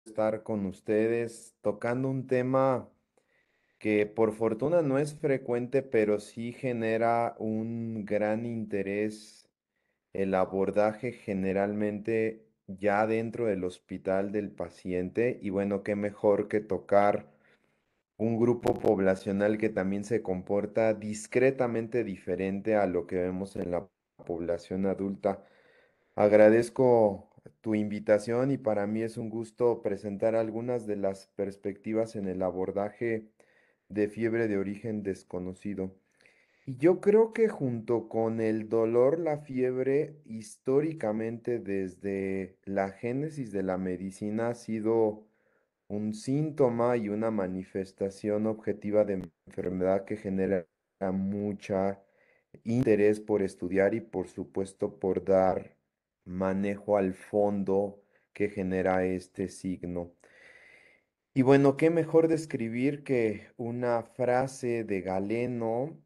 estar con ustedes tocando un tema que por fortuna no es frecuente, pero sí genera un gran interés el abordaje generalmente ya dentro del hospital del paciente. Y bueno, qué mejor que tocar un grupo poblacional que también se comporta discretamente diferente a lo que vemos en la población adulta. Agradezco tu invitación y para mí es un gusto presentar algunas de las perspectivas en el abordaje de fiebre de origen desconocido. Y yo creo que junto con el dolor, la fiebre, históricamente desde la génesis de la medicina ha sido un síntoma y una manifestación objetiva de enfermedad que genera mucha interés por estudiar y por supuesto por dar manejo al fondo que genera este signo. Y bueno, qué mejor describir que una frase de Galeno.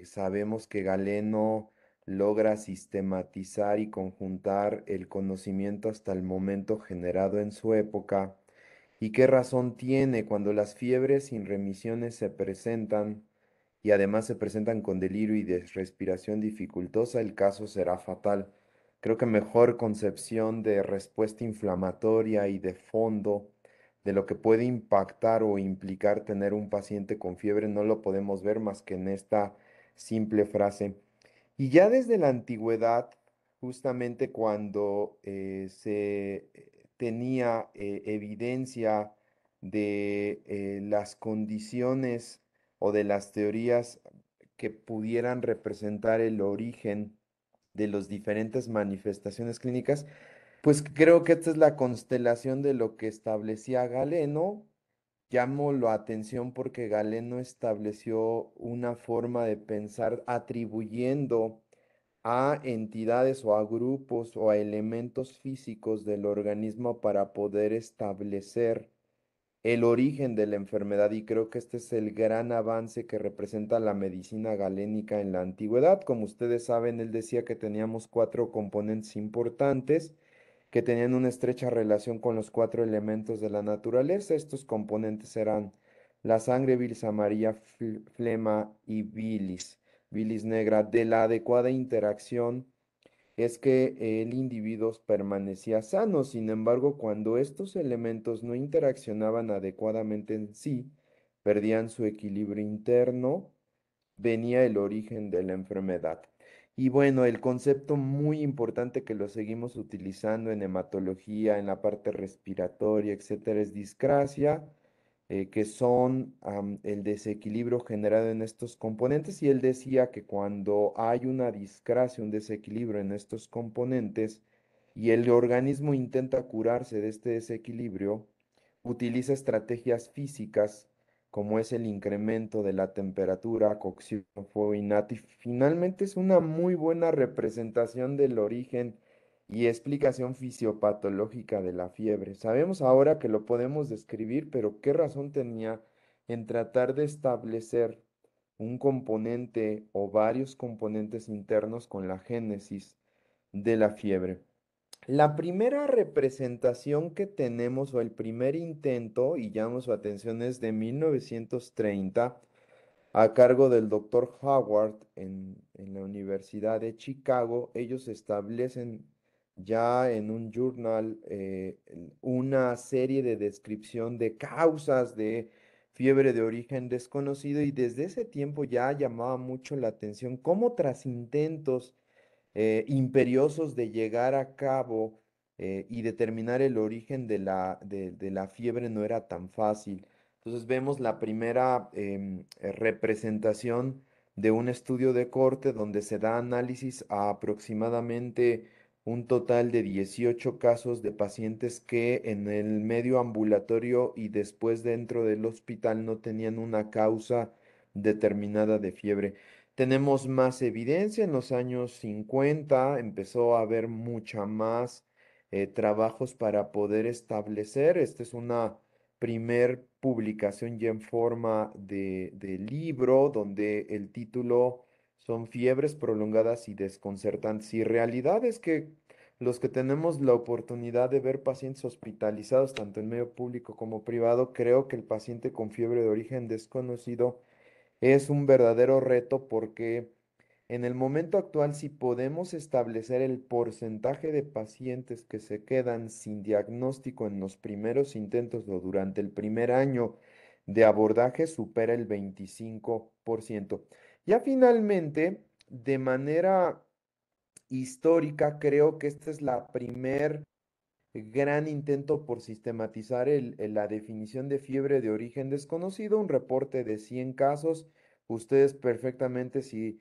Sabemos que Galeno logra sistematizar y conjuntar el conocimiento hasta el momento generado en su época. ¿Y qué razón tiene cuando las fiebres sin remisiones se presentan y además se presentan con delirio y respiración dificultosa? El caso será fatal. Creo que mejor concepción de respuesta inflamatoria y de fondo de lo que puede impactar o implicar tener un paciente con fiebre no lo podemos ver más que en esta simple frase. Y ya desde la antigüedad, justamente cuando se tenía evidencia de las condiciones o de las teorías que pudieran representar el origen de las diferentes manifestaciones clínicas, pues creo que esta es la constelación de lo que establecía Galeno. Llamo la atención porque Galeno estableció una forma de pensar atribuyendo a entidades o a grupos o a elementos físicos del organismo para poder establecer el origen de la enfermedad. Y creo que este es el gran avance que representa la medicina galénica en la antigüedad. Como ustedes saben, él decía que teníamos cuatro componentes importantes que tenían una estrecha relación con los cuatro elementos de la naturaleza. Estos componentes eran la sangre, bilis amarilla, flema y bilis negra. De la adecuada interacción es que el individuo permanecía sano. Sin embargo, cuando estos elementos no interaccionaban adecuadamente en sí, perdían su equilibrio interno, venía el origen de la enfermedad. Y bueno, el concepto muy importante que lo seguimos utilizando en hematología, en la parte respiratoria, etcétera, es discrasia, que son el desequilibrio generado en estos componentes. Y él decía que cuando hay una discrasia, un desequilibrio en estos componentes, y el organismo intenta curarse de este desequilibrio, utiliza estrategias físicas como es el incremento de la temperatura, cocción, fuego innato, y finalmente es una muy buena representación del origen y explicación fisiopatológica de la fiebre. Sabemos ahora que lo podemos describir, pero ¿qué razón tenía en tratar de establecer un componente o varios componentes internos con la génesis de la fiebre? La primera representación que tenemos o el primer intento, y llamo su atención, es de 1930 a cargo del doctor Howard en la Universidad de Chicago. Ellos establecen ya en un journal una serie de descripción de causas de fiebre de origen desconocido y desde ese tiempo ya llamaba mucho la atención cómo tras intentos imperiosos de llegar a cabo y determinar el origen de la fiebre no era tan fácil. Entonces vemos la primera representación de un estudio de corte donde se da análisis a aproximadamente un total de 18 casos de pacientes que en el medio ambulatorio y después dentro del hospital no tenían una causa determinada de fiebre. Tenemos más evidencia. En los años 50 empezó a haber mucha más trabajos para poder establecer. Esta es una primer publicación ya en forma de libro, donde el título son fiebres prolongadas y desconcertantes. Y realidad es que los que tenemos la oportunidad de ver pacientes hospitalizados, tanto en medio público como privado, creo que el paciente con fiebre de origen desconocido es un verdadero reto porque en el momento actual, si podemos establecer el porcentaje de pacientes que se quedan sin diagnóstico en los primeros intentos o durante el primer año de abordaje, supera el 25%. Ya finalmente, de manera histórica, creo que esta es la primer gran intento por sistematizar la definición de fiebre de origen desconocido, un reporte de 100 casos. Ustedes perfectamente, si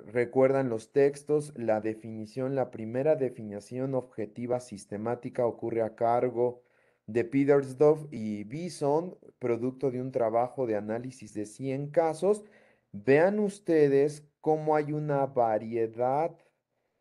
recuerdan los textos, la definición, la primera definición objetiva sistemática ocurre a cargo de Petersdorf y Bison, producto de un trabajo de análisis de 100 casos. Vean ustedes cómo hay una variedad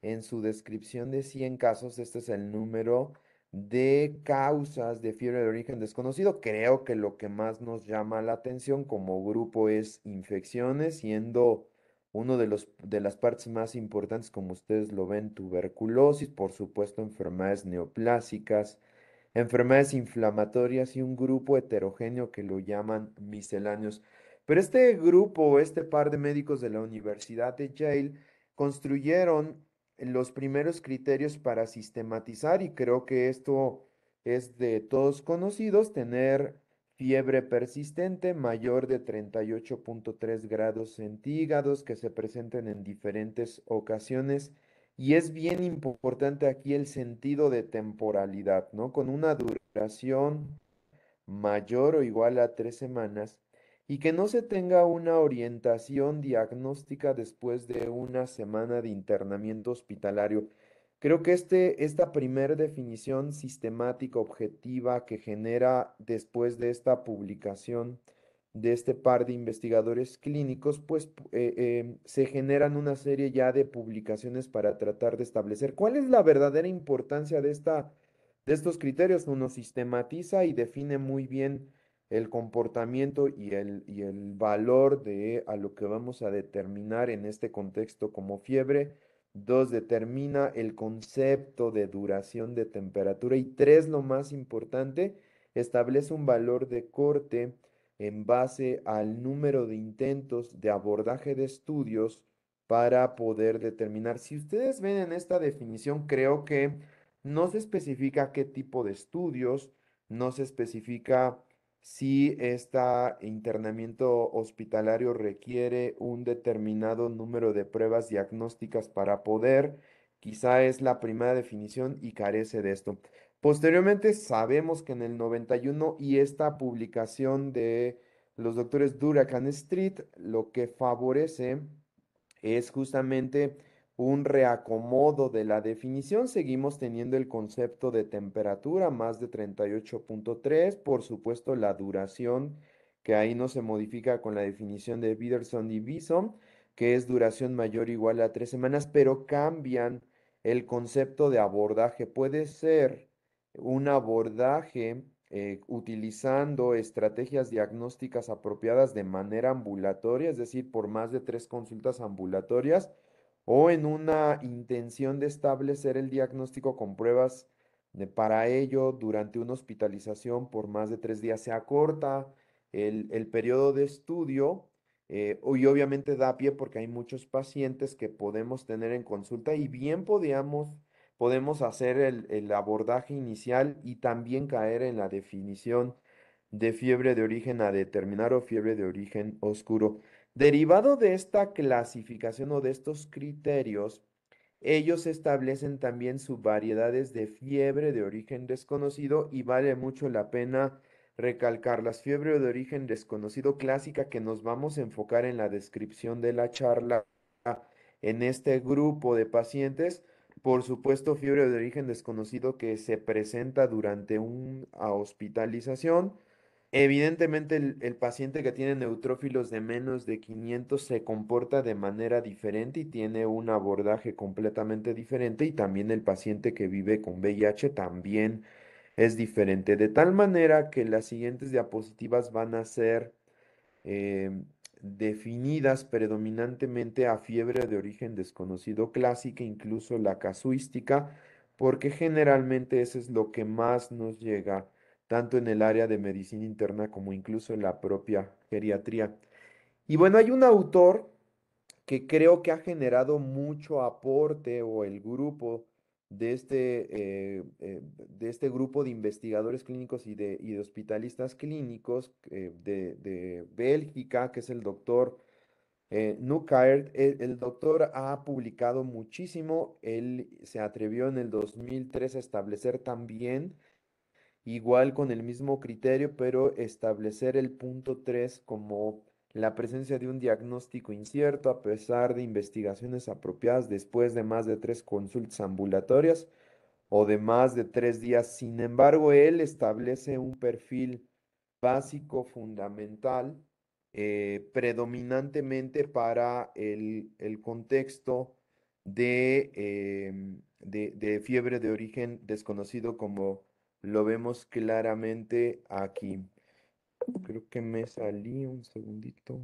en su descripción de 100 casos. Este es el número de causas de fiebre de origen desconocido. Creo que lo que más nos llama la atención como grupo es infecciones, siendo uno de las partes más importantes, como ustedes lo ven, tuberculosis, por supuesto, enfermedades neoplásicas, enfermedades inflamatorias y un grupo heterogéneo que lo llaman misceláneos. Pero este grupo, este par de médicos de la Universidad de Yale, construyeron los primeros criterios para sistematizar y creo que esto es de todos conocidos, tener fiebre persistente mayor de 38.3 grados centígrados que se presenten en diferentes ocasiones y es bien importante aquí el sentido de temporalidad, ¿no? Con una duración mayor o igual a 3 semanas y que no se tenga una orientación diagnóstica después de una semana de internamiento hospitalario. Creo que esta primera definición sistemática, objetiva que genera después de esta publicación de este par de investigadores clínicos, pues se generan una serie ya de publicaciones para tratar de establecer cuál es la verdadera importancia de estos criterios. Uno sistematiza y define muy bien el comportamiento y el valor de a lo que vamos a determinar en este contexto como fiebre. Dos, determina el concepto de duración de temperatura. Y tres, lo más importante, establece un valor de corte en base al número de intentos de abordaje de estudios para poder determinar. Si ustedes ven en esta definición, creo que no se especifica qué tipo de estudios, no se especifica si este internamiento hospitalario requiere un determinado número de pruebas diagnósticas para poder, quizá es la primera definición y carece de esto. Posteriormente sabemos que en el 91 y esta publicación de los doctores Duracan Street lo que favorece es justamente un reacomodo de la definición. Seguimos teniendo el concepto de temperatura, más de 38.3, por supuesto la duración, que ahí no se modifica con la definición de Peterson y Bison, que es duración mayor o igual a 3 semanas, pero cambian el concepto de abordaje. Puede ser un abordaje utilizando estrategias diagnósticas apropiadas de manera ambulatoria, es decir, por más de 3 consultas ambulatorias, o en una intención de establecer el diagnóstico con pruebas para ello durante una hospitalización por más de 3 días. Se acorta el periodo de estudio y obviamente da pie porque hay muchos pacientes que podemos tener en consulta y bien podemos hacer el abordaje inicial y también caer en la definición de fiebre de origen a determinar o fiebre de origen oscuro. Derivado de esta clasificación o de estos criterios, ellos establecen también subvariedades de fiebre de origen desconocido y vale mucho la pena recalcar las fiebres de origen desconocido clásica que nos vamos a enfocar en la descripción de la charla en este grupo de pacientes. Por supuesto, fiebre de origen desconocido que se presenta durante una hospitalización. Evidentemente, el paciente que tiene neutrófilos de menos de 500 se comporta de manera diferente y tiene un abordaje completamente diferente. Y también el paciente que vive con VIH también es diferente. De tal manera que las siguientes diapositivas van a ser eh, definidas predominantemente a fiebre de origen desconocido clásica, incluso la casuística. porque generalmente eso es lo que más nos llega, tanto en el área de medicina interna como incluso en la propia geriatría. Y bueno, hay un autor que creo que ha generado mucho aporte o el grupo de este grupo de investigadores clínicos y de hospitalistas clínicos de Bélgica, que es el doctor Nukaert. El doctor ha publicado muchísimo. Él se atrevió en el 2003 a establecer también, igual con el mismo criterio, pero establecer el punto 3 como la presencia de un diagnóstico incierto a pesar de investigaciones apropiadas después de más de 3 consultas ambulatorias o de más de 3 días. Sin embargo, él establece un perfil básico fundamental, predominantemente para el contexto de fiebre de origen desconocido, como lo vemos claramente aquí. Creo que me salí un segundito.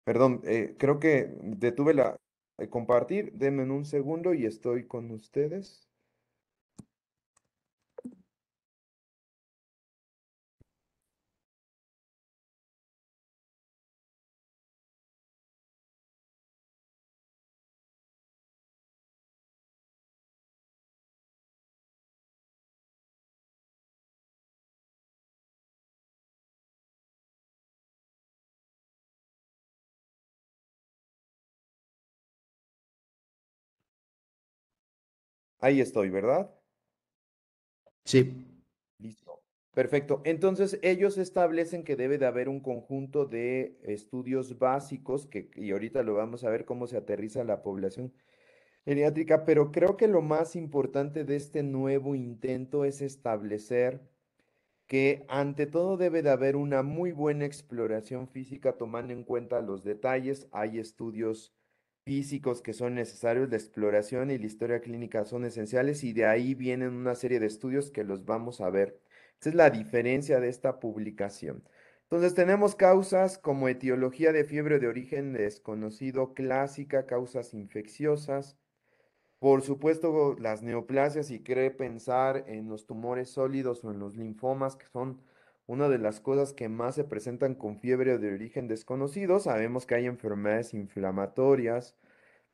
Perdón, creo que detuve la compartir. Denme un segundo y estoy con ustedes. Ahí estoy, ¿verdad? Sí, Listo. Perfecto. Entonces, ellos establecen que debe de haber un conjunto de estudios básicos, y ahorita lo vamos a ver cómo se aterriza la población geriátrica, pero creo que lo más importante de este nuevo intento es establecer que ante todo debe de haber una muy buena exploración física tomando en cuenta los detalles. Hay estudios físicos que son necesarios, la exploración y la historia clínica son esenciales y de ahí vienen una serie de estudios que los vamos a ver. Esa es la diferencia de esta publicación. Entonces tenemos causas como etiología de fiebre de origen desconocido clásica, causas infecciosas. Por supuesto, las neoplasias, y cree pensar en los tumores sólidos o en los linfomas, que son una de las cosas que más se presentan con fiebre de origen desconocido. Sabemos que hay enfermedades inflamatorias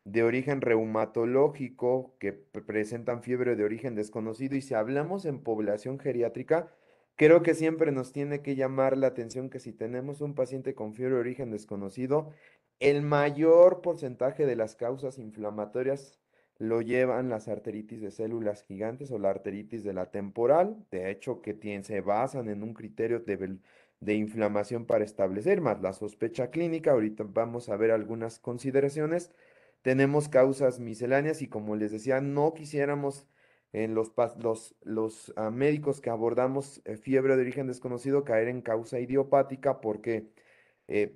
de origen reumatológico que presentan fiebre de origen desconocido. Y si hablamos en población geriátrica, creo que siempre nos tiene que llamar la atención que si tenemos un paciente con fiebre de origen desconocido, el mayor porcentaje de las causas inflamatorias lo llevan las arteritis de células gigantes o la arteritis de la temporal, de hecho que se basan en un criterio de inflamación para establecer más la sospecha clínica. Ahorita vamos a ver algunas consideraciones. Tenemos causas misceláneas y, como les decía, no quisiéramos en los médicos que abordamos fiebre de origen desconocido caer en causa idiopática, porque,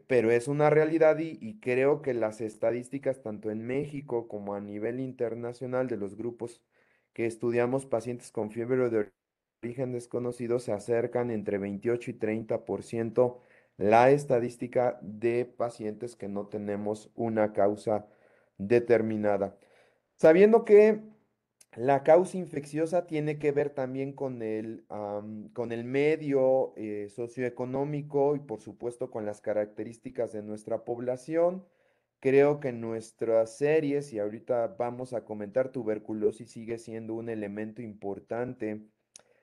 pero es una realidad, y creo que las estadísticas tanto en México como a nivel internacional de los grupos que estudiamos pacientes con fiebre de origen desconocido se acercan entre 28 y 30% la estadística de pacientes que no tenemos una causa determinada. Sabiendo que la causa infecciosa tiene que ver también con el medio socioeconómico y por supuesto con las características de nuestra población. Creo que en nuestras series, y ahorita vamos a comentar, tuberculosis sigue siendo un elemento importante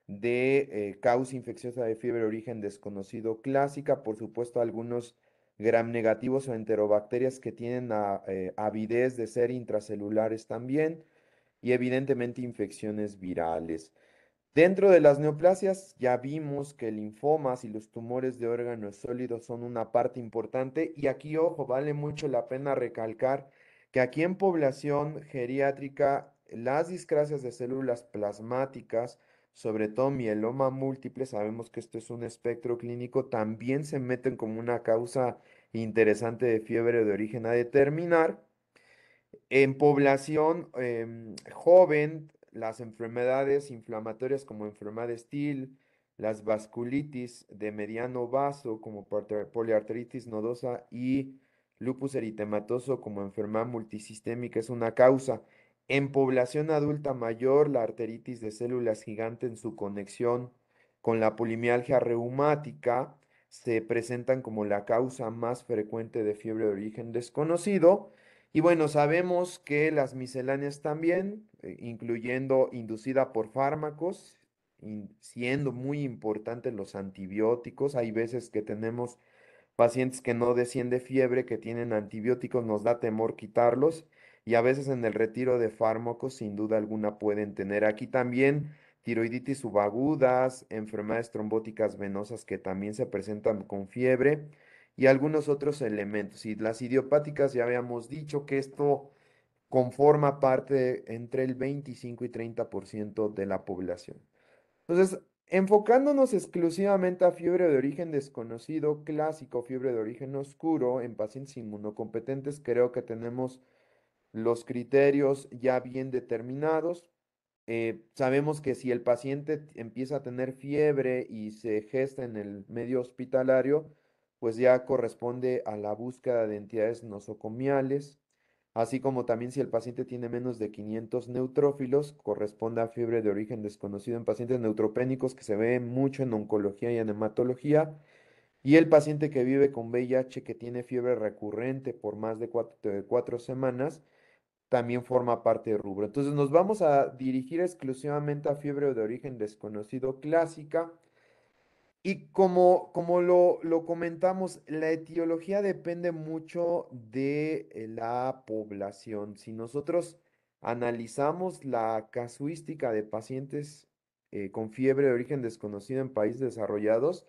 de causa infecciosa de fiebre de origen desconocido clásica. Por supuesto, algunos gram negativos o enterobacterias que tienen avidez de ser intracelulares también, y evidentemente infecciones virales. Dentro de las neoplasias ya vimos que linfomas y los tumores de órganos sólidos son una parte importante, y aquí, ojo, vale mucho la pena recalcar que aquí en población geriátrica las discrasias de células plasmáticas, sobre todo mieloma múltiple, sabemos que esto es un espectro clínico, también se meten como una causa interesante de fiebre de origen a determinar. En población joven, las enfermedades inflamatorias como enfermedad de Still, las vasculitis de mediano vaso como poliarteritis nodosa y lupus eritematoso como enfermedad multisistémica es una causa. En población adulta mayor, la arteritis de células gigantes en su conexión con la polimialgia reumática se presentan como la causa más frecuente de fiebre de origen desconocido. Y bueno, sabemos que las misceláneas también, incluyendo inducida por fármacos, siendo muy importantes los antibióticos. Hay veces que tenemos pacientes que no desciende fiebre, que tienen antibióticos, nos da temor quitarlos y a veces en el retiro de fármacos sin duda alguna pueden tener aquí también tiroiditis subagudas, enfermedades trombóticas venosas que también se presentan con fiebre y algunos otros elementos. Y las idiopáticas ya habíamos dicho que esto conforma parte entre el 25 y 30% de la población. Entonces, enfocándonos exclusivamente a fiebre de origen desconocido, clásico, fiebre de origen oscuro, en pacientes inmunocompetentes, creo que tenemos los criterios ya bien determinados. Sabemos que si el paciente empieza a tener fiebre y se gesta en el medio hospitalario, pues ya corresponde a la búsqueda de entidades nosocomiales, así como también si el paciente tiene menos de 500 neutrófilos, corresponde a fiebre de origen desconocido en pacientes neutropénicos que se ve mucho en oncología y en hematología, y el paciente que vive con VIH que tiene fiebre recurrente por más de 4 semanas también forma parte del rubro. Entonces nos vamos a dirigir exclusivamente a fiebre de origen desconocido clásica. Y como lo comentamos, la etiología depende mucho de la población. Si nosotros analizamos la casuística de pacientes con fiebre de origen desconocido en países desarrollados,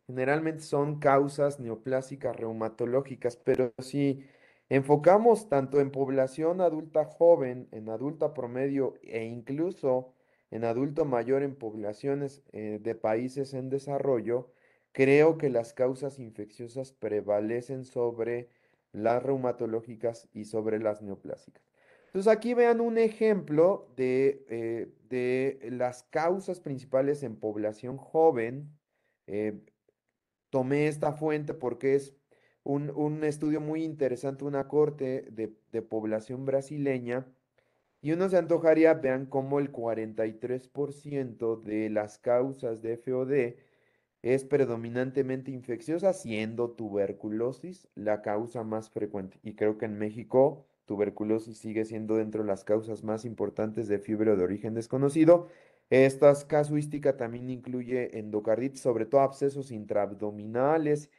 generalmente son causas neoplásicas reumatológicas, pero si enfocamos tanto en población adulta joven, en adulta promedio e incluso en adulto mayor en poblaciones de países en desarrollo, creo que las causas infecciosas prevalecen sobre las reumatológicas y sobre las neoplásicas. Entonces aquí vean un ejemplo de las causas principales en población joven. Eh, Tomé esta fuente porque es un estudio muy interesante, una corte de población brasileña y uno se antojaría, vean cómo el 43% de las causas de FOD es predominantemente infecciosa, siendo tuberculosis la causa más frecuente. Y creo que en México tuberculosis sigue siendo dentro de las causas más importantes de fiebre de origen desconocido. Esta casuística también incluye endocarditis, sobre todo abscesos intraabdominales,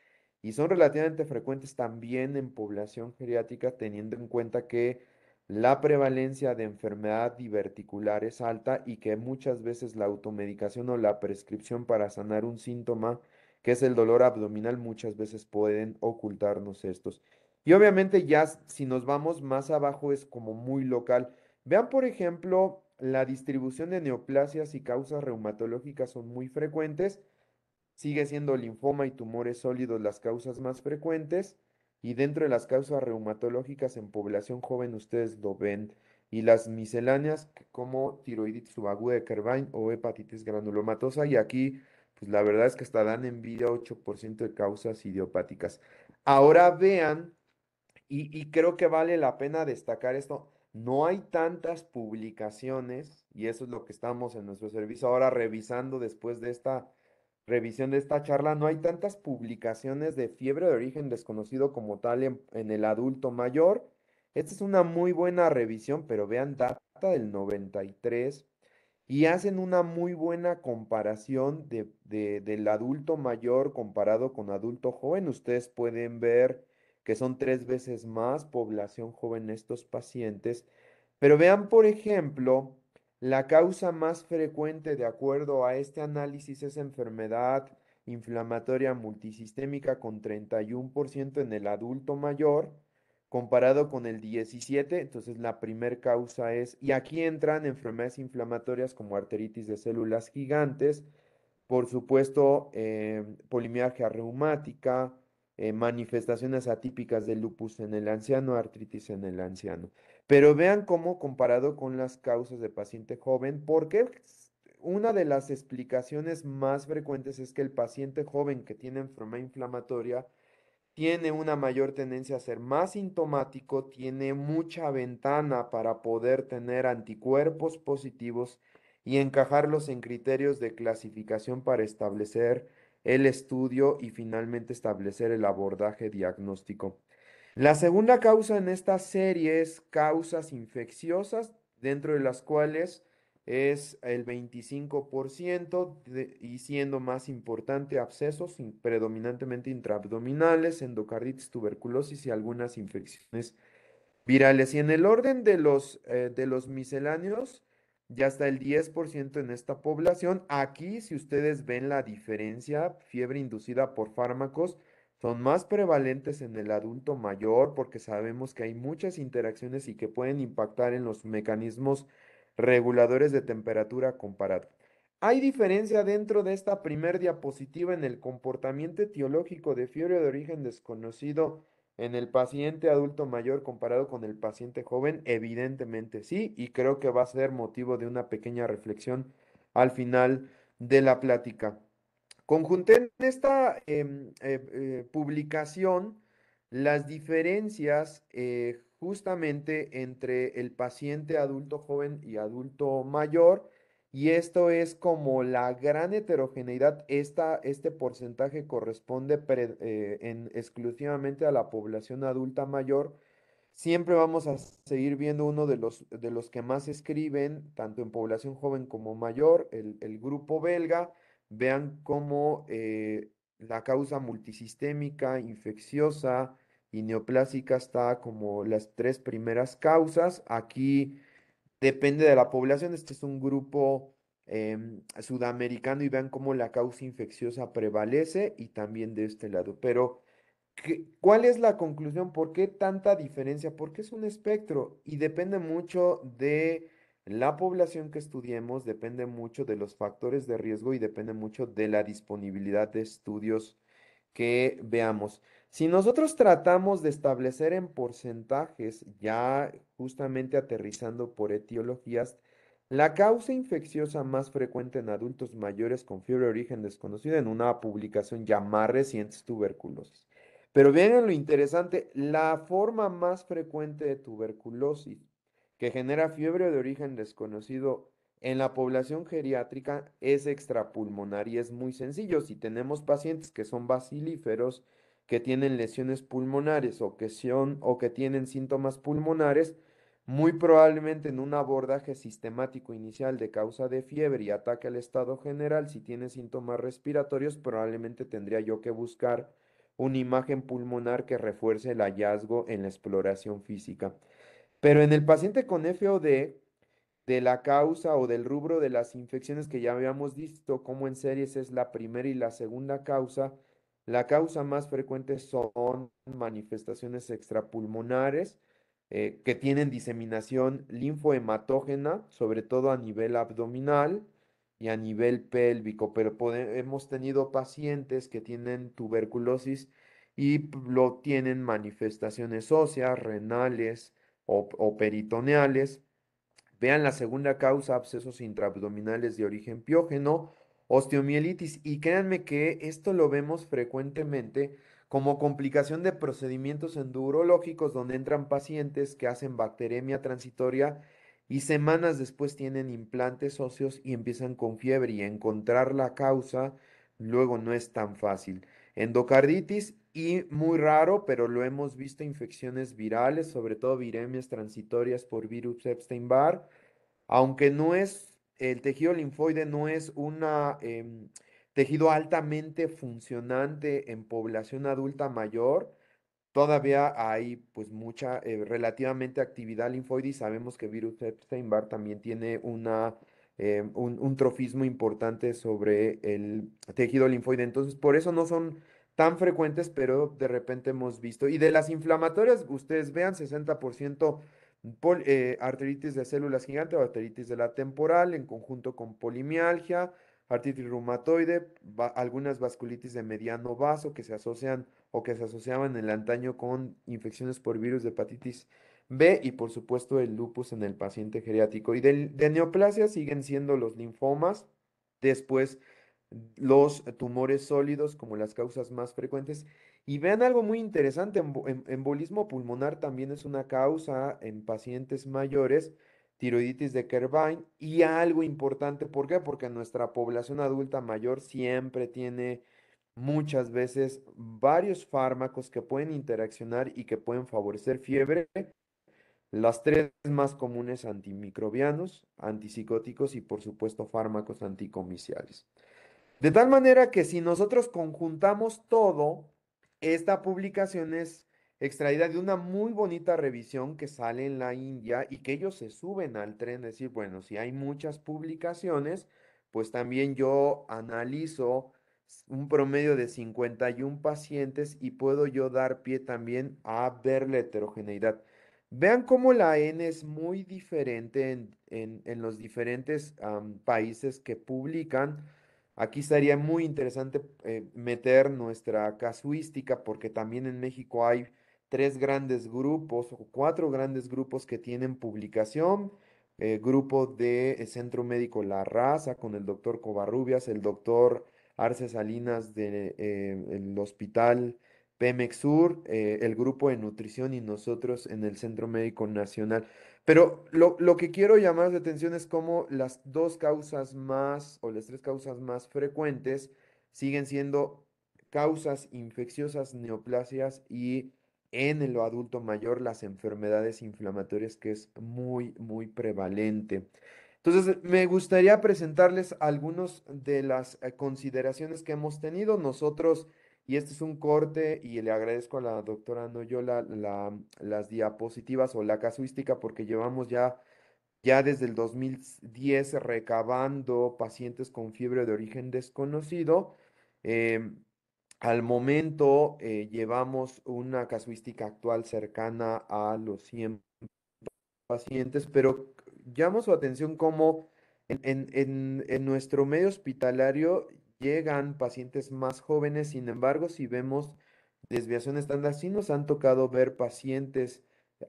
y son relativamente frecuentes también en población geriátrica, teniendo en cuenta que la prevalencia de enfermedad diverticular es alta y que muchas veces la automedicación o la prescripción para sanar un síntoma, que es el dolor abdominal, muchas veces pueden ocultarnos estos. Y obviamente ya si nos vamos más abajo es como muy local. Vean, por ejemplo, la distribución de neoplasias y causas reumatológicas son muy frecuentes. Sigue siendo linfoma y tumores sólidos las causas más frecuentes y dentro de las causas reumatológicas en población joven ustedes lo ven y las misceláneas como tiroiditis subaguda de Kerbein o hepatitis granulomatosa y aquí pues la verdad es que hasta dan envidia 8% de causas idiopáticas. Ahora vean y creo que vale la pena destacar esto. No hay tantas publicaciones, y eso es lo que estamos en nuestro servicio ahora revisando después de esta revisión de esta charla. No hay tantas publicaciones de fiebre de origen desconocido como tal en el adulto mayor. Esta es una muy buena revisión, pero vean, data del 93 y hacen una muy buena comparación del adulto mayor comparado con adulto joven. Ustedes pueden ver que son 3 veces más población joven estos pacientes. Pero vean, por ejemplo, la causa más frecuente de acuerdo a este análisis es enfermedad inflamatoria multisistémica con 31% en el adulto mayor comparado con el 17, entonces la primer causa es, y aquí entran enfermedades inflamatorias como arteritis de células gigantes, por supuesto, polimialgia reumática, manifestaciones atípicas de lupus en el anciano, artritis en el anciano. Pero vean cómo comparado con las causas de paciente joven, ¿por qué? una de las explicaciones más frecuentes es que el paciente joven que tiene enfermedad inflamatoria tiene una mayor tendencia a ser más sintomático, tiene mucha ventana para poder tener anticuerpos positivos y encajarlos en criterios de clasificación para establecer el estudio y finalmente establecer el abordaje diagnóstico. La segunda causa en esta serie es causas infecciosas, dentro de las cuales es el 25% y siendo más importante abscesos, predominantemente intraabdominales, endocarditis, tuberculosis y algunas infecciones virales. Y en el orden de los misceláneos, ya está el 10% en esta población. Aquí, si ustedes ven la diferencia, fiebre inducida por fármacos, son más prevalentes en el adulto mayor porque sabemos que hay muchas interacciones y que pueden impactar en los mecanismos reguladores de temperatura comparado. Hay diferencia dentro de esta primer diapositiva en el comportamiento etiológico de fiebre de origen desconocido en el paciente adulto mayor comparado con el paciente joven. Evidentemente sí, y creo que va a ser motivo de una pequeña reflexión al final de la plática. Conjunté en esta publicación las diferencias justamente entre el paciente adulto joven y adulto mayor, y esto es como la gran heterogeneidad. Este porcentaje corresponde exclusivamente a la población adulta mayor. Siempre vamos a seguir viendo uno de los que más escriben, tanto en población joven como mayor, el grupo belga. Vean cómo la causa multisistémica, infecciosa y neoplásica está como las tres primeras causas. Aquí depende de la población. Este es un grupo sudamericano y vean cómo la causa infecciosa prevalece y también de este lado. Pero ¿cuál es la conclusión? ¿Por qué tanta diferencia? Porque es un espectro y depende mucho de la población que estudiemos, depende mucho de los factores de riesgo y depende mucho de la disponibilidad de estudios que veamos. Si nosotros tratamos de establecer en porcentajes, ya justamente aterrizando por etiologías, la causa infecciosa más frecuente en adultos mayores con fiebre de origen desconocido en una publicación ya más reciente es tuberculosis. Pero vean lo interesante, la forma más frecuente de tuberculosis que genera fiebre de origen desconocido en la población geriátrica es extrapulmonar y es muy sencillo. Si tenemos pacientes que son bacilíferos, que tienen lesiones pulmonares o que tienen síntomas pulmonares, muy probablemente en un abordaje sistemático inicial de causa de fiebre y ataque al estado general, si tiene síntomas respiratorios, probablemente tendría yo que buscar una imagen pulmonar que refuerce el hallazgo en la exploración física. Pero en el paciente con FOD, de la causa o del rubro de las infecciones que ya habíamos visto, como en series es la primera y la segunda causa, la causa más frecuente son manifestaciones extrapulmonares que tienen diseminación linfohematógena, sobre todo a nivel abdominal y a nivel pélvico, pero hemos tenido pacientes que tienen tuberculosis y lo tienen manifestaciones óseas, renales o peritoneales. Vean la segunda causa, abscesos intraabdominales de origen piógeno, osteomielitis. Y créanme que esto lo vemos frecuentemente como complicación de procedimientos endurológicos donde entran pacientes que hacen bacteremia transitoria y semanas después tienen implantes óseos y empiezan con fiebre y encontrar la causa luego no es tan fácil. Endocarditis y muy raro, pero lo hemos visto, infecciones virales, sobre todo viremias transitorias por virus Epstein-Barr, aunque no es, el tejido linfoide no es un tejido altamente funcionante en población adulta mayor. Todavía hay pues mucha relativamente actividad linfoide y sabemos que virus Epstein-Barr también tiene un trofismo importante sobre el tejido linfoide. Entonces, por eso no son tan frecuentes, pero de repente hemos visto. Y de las inflamatorias, ustedes vean, 60% arteritis de células gigante o arteritis de la temporal en conjunto con polimialgia, artritis reumatoide, algunas vasculitis de mediano vaso que se asocian o que se asociaban en el antaño con infecciones por virus de hepatitis B y por supuesto el lupus en el paciente geriátrico. Y de neoplasia siguen siendo los linfomas, Después, los tumores sólidos como las causas más frecuentes. Y vean algo muy interesante, embolismo pulmonar también es una causa en pacientes mayores, tiroiditis de Kerbein, y algo importante, ¿por qué? Porque nuestra población adulta mayor siempre tiene muchas veces varios fármacos que pueden interaccionar y que pueden favorecer fiebre. Las tres más comunes antimicrobianos, antipsicóticos y por supuesto fármacos anticomiciales. De tal manera que si nosotros conjuntamos todo, esta publicación es extraída de una muy bonita revisión que sale en la India y que ellos se suben al tren, de decir, bueno, si hay muchas publicaciones, pues también yo analizo un promedio de 51 pacientes y puedo yo dar pie también a ver la heterogeneidad. Vean cómo la N es muy diferente en los diferentes países que publican. Aquí estaría muy interesante meter nuestra casuística porque también en México hay tres grandes grupos o cuatro grandes grupos que tienen publicación. Grupo de Centro Médico La Raza con el doctor Covarrubias, el doctor Arce Salinas del Hospital Pemex Sur, el grupo de nutrición y nosotros en el Centro Médico Nacional. Pero lo que quiero llamar la atención es cómo las dos causas más o las tres causas más frecuentes siguen siendo causas infecciosas, neoplasias y en el adulto mayor las enfermedades inflamatorias, que es muy, muy prevalente. Entonces, me gustaría presentarles algunas de las consideraciones que hemos tenido nosotros, y este es un corte, y le agradezco a la doctora Noyola las diapositivas o la casuística, porque llevamos ya desde el 2010 recabando pacientes con fiebre de origen desconocido. Em, Al momento llevamos una casuística actual cercana a los 100 pacientes, pero llamo su atención como en nuestro medio hospitalario llegan pacientes más jóvenes. Sin embargo, si vemos desviación estándar, sí nos han tocado ver pacientes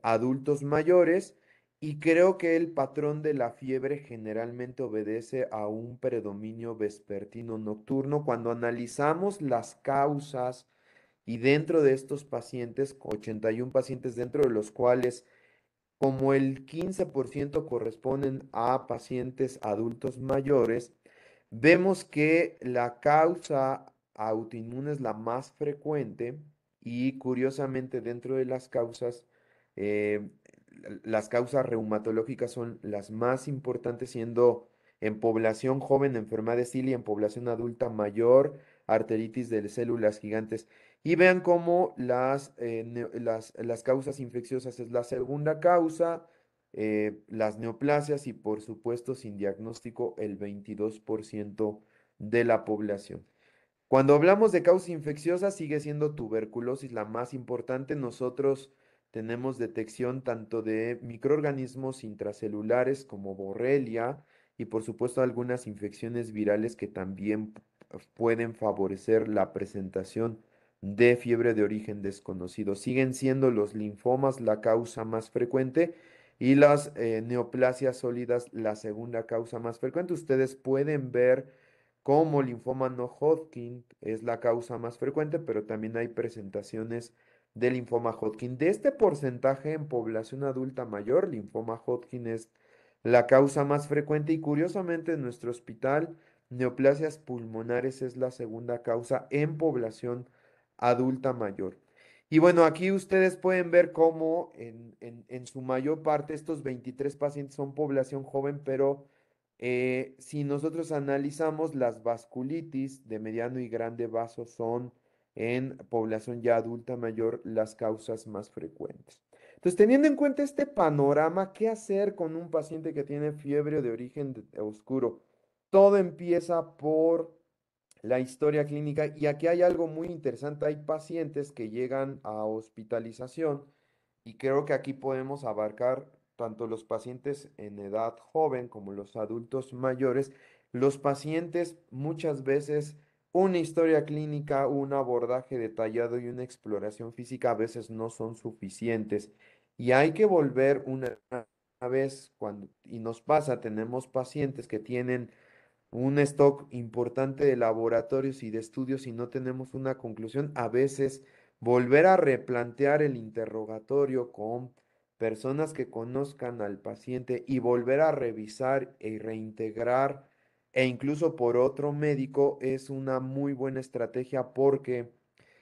adultos mayores, y creo que el patrón de la fiebre generalmente obedece a un predominio vespertino nocturno. Cuando analizamos las causas y dentro de estos pacientes, 81 pacientes dentro de los cuales como el 15% corresponden a pacientes adultos mayores, vemos que la causa autoinmune es la más frecuente y curiosamente dentro de las causas, eh, las causas reumatológicas son las más importantes, siendo en población joven enfermedad de Stilla y en población adulta mayor arteritis de células gigantes. Y vean cómo las causas infecciosas es la segunda causa, las neoplasias y por supuesto sin diagnóstico el 22% de la población. Cuando hablamos de causas infecciosas, sigue siendo tuberculosis la más importante. Nosotros tenemos detección tanto de microorganismos intracelulares como Borrelia y por supuesto algunas infecciones virales que también pueden favorecer la presentación de fiebre de origen desconocido. Siguen siendo los linfomas la causa más frecuente y las neoplasias sólidas la segunda causa más frecuente. Ustedes pueden ver como linfoma no Hodgkin es la causa más frecuente, pero también hay presentaciones de linfoma Hodgkin. De este porcentaje en población adulta mayor, linfoma Hodgkin es la causa más frecuente y curiosamente en nuestro hospital, neoplasias pulmonares es la segunda causa en población adulta mayor. Y bueno, aquí ustedes pueden ver cómo en su mayor parte estos 23 pacientes son población joven, pero si nosotros analizamos las vasculitis de mediano y grande vaso son en población ya adulta mayor las causas más frecuentes. Entonces, teniendo en cuenta este panorama, ¿qué hacer con un paciente que tiene fiebre de origen oscuro? Todo empieza por la historia clínica y aquí hay algo muy interesante. Hay pacientes que llegan a hospitalización y creo que aquí podemos abarcar tanto los pacientes en edad joven como los adultos mayores. Los pacientes muchas veces una historia clínica, un abordaje detallado y una exploración física a veces no son suficientes y hay que volver una vez cuando, y nos pasa, tenemos pacientes que tienen un stock importante de laboratorios y de estudios y no tenemos una conclusión, a veces volver a replantear el interrogatorio con personas que conozcan al paciente y volver a revisar y reintegrar e incluso por otro médico es una muy buena estrategia porque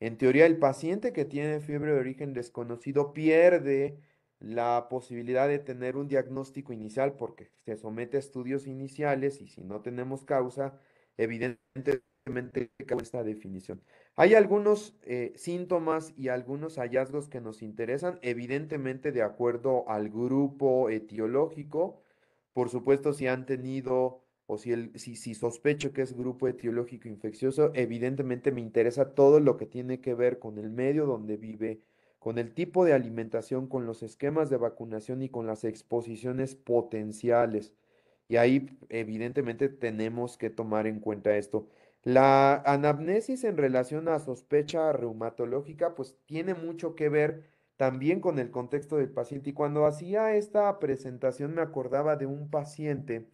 en teoría el paciente que tiene fiebre de origen desconocido pierde la posibilidad de tener un diagnóstico inicial porque se somete a estudios iniciales y si no tenemos causa, evidentemente causa esta definición. Hay algunos síntomas y algunos hallazgos que nos interesan, evidentemente de acuerdo al grupo etiológico. Por supuesto, si han tenido o si sospecho que es grupo etiológico infeccioso, evidentemente me interesa todo lo que tiene que ver con el medio donde vive, con el tipo de alimentación, con los esquemas de vacunación y con las exposiciones potenciales. Y ahí evidentemente tenemos que tomar en cuenta esto. La anamnesis en relación a sospecha reumatológica, pues tiene mucho que ver también con el contexto del paciente. Y cuando hacía esta presentación me acordaba de un paciente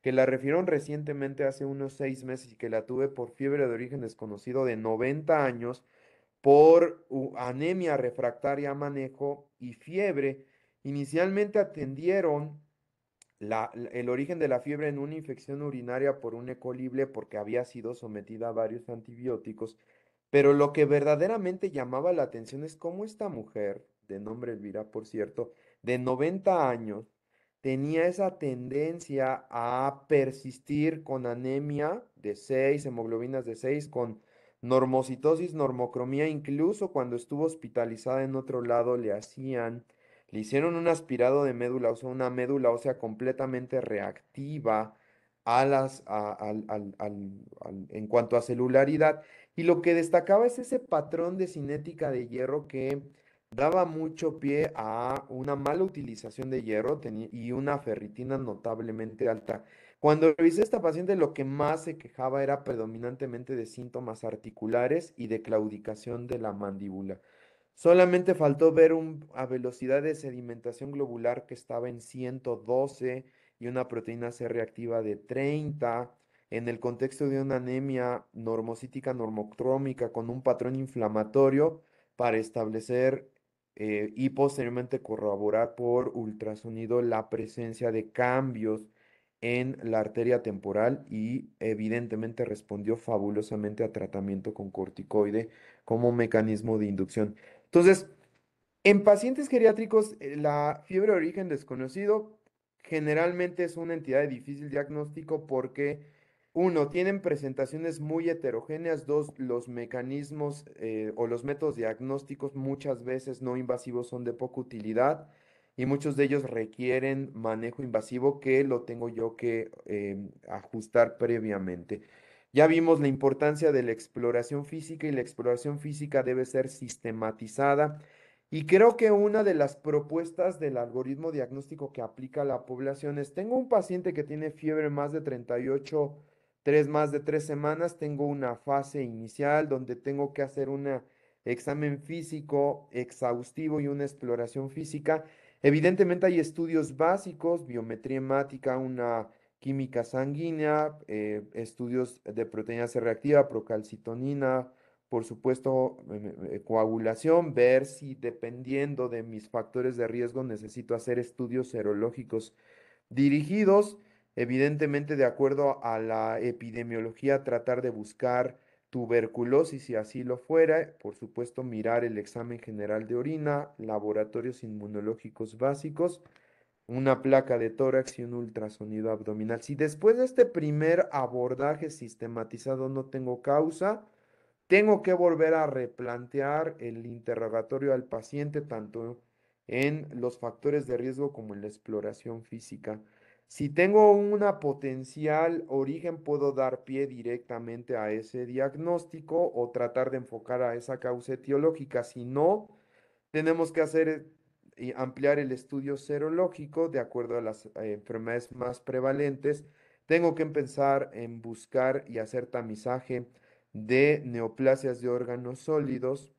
que la refirieron recientemente hace unos 6 meses y que la tuve por fiebre de origen desconocido de 90 años por anemia refractaria a manejo y fiebre. Inicialmente atendieron el origen de la fiebre en una infección urinaria por un E. coli porque había sido sometida a varios antibióticos, pero lo que verdaderamente llamaba la atención es cómo esta mujer, de nombre Elvira, por cierto, de 90 años, tenía esa tendencia a persistir con anemia de 6 hemoglobinas de 6 con normocitosis, normocromía, incluso cuando estuvo hospitalizada en otro lado le hicieron un aspirado de médula, o sea, una médula ósea completamente reactiva a en cuanto a celularidad. Y lo que destacaba es ese patrón de cinética de hierro que daba mucho pie a una mala utilización de hierro y una ferritina notablemente alta. Cuando revisé a esta paciente, lo que más se quejaba era predominantemente de síntomas articulares y de claudicación de la mandíbula. Solamente faltó ver a velocidad de sedimentación globular que estaba en 112 y una proteína C reactiva de 30 en el contexto de una anemia normocítica normocrómica con un patrón inflamatorio para establecer y posteriormente corroborar por ultrasonido la presencia de cambios en la arteria temporal y evidentemente respondió fabulosamente a tratamiento con corticoide como mecanismo de inducción. Entonces, en pacientes geriátricos, la fiebre de origen desconocido generalmente es una entidad de difícil diagnóstico porque, uno, tienen presentaciones muy heterogéneas, dos, los mecanismos o los métodos diagnósticos muchas veces no invasivos son de poca utilidad y muchos de ellos requieren manejo invasivo que lo tengo yo que ajustar previamente. Ya vimos la importancia de la exploración física y la exploración física debe ser sistematizada y creo que una de las propuestas del algoritmo diagnóstico que aplica a la población es, tengo un paciente que tiene fiebre más de 38, 3 más de 3 semanas, tengo una fase inicial donde tengo que hacer un examen físico exhaustivo y una exploración física. Evidentemente hay estudios básicos, biometría hemática, una química sanguínea, estudios de proteína C reactiva, procalcitonina, por supuesto, coagulación, ver si dependiendo de mis factores de riesgo necesito hacer estudios serológicos dirigidos, evidentemente de acuerdo a la epidemiología, tratar de buscar tuberculosis si así lo fuera, por supuesto mirar el examen general de orina, laboratorios inmunológicos básicos, una placa de tórax y un ultrasonido abdominal. Si después de este primer abordaje sistematizado no tengo causa, tengo que volver a replantear el interrogatorio al paciente, tanto en los factores de riesgo como en la exploración física. Si tengo una potencial origen, puedo dar pie directamente a ese diagnóstico o tratar de enfocar a esa causa etiológica. Si no, tenemos que hacer y ampliar el estudio serológico de acuerdo a las enfermedades más prevalentes. Tengo que empezar en buscar y hacer tamizaje de neoplasias de órganos sólidos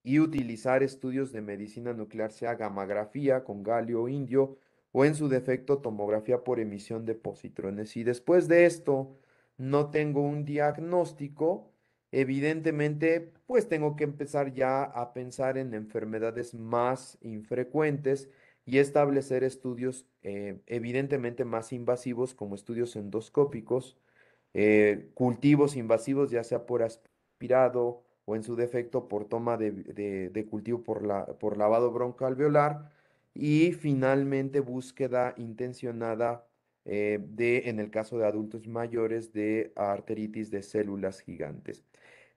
y utilizar estudios de medicina nuclear, sea gammagrafía con galio indio o en su defecto tomografía por emisión de positrones. Y después de esto, no tengo un diagnóstico, evidentemente, pues tengo que empezar ya a pensar en enfermedades más infrecuentes y establecer estudios evidentemente más invasivos como estudios endoscópicos, cultivos invasivos, ya sea por aspirado o en su defecto por toma de cultivo por lavado broncoalveolar y finalmente búsqueda intencionada en el caso de adultos mayores, de arteritis de células gigantes.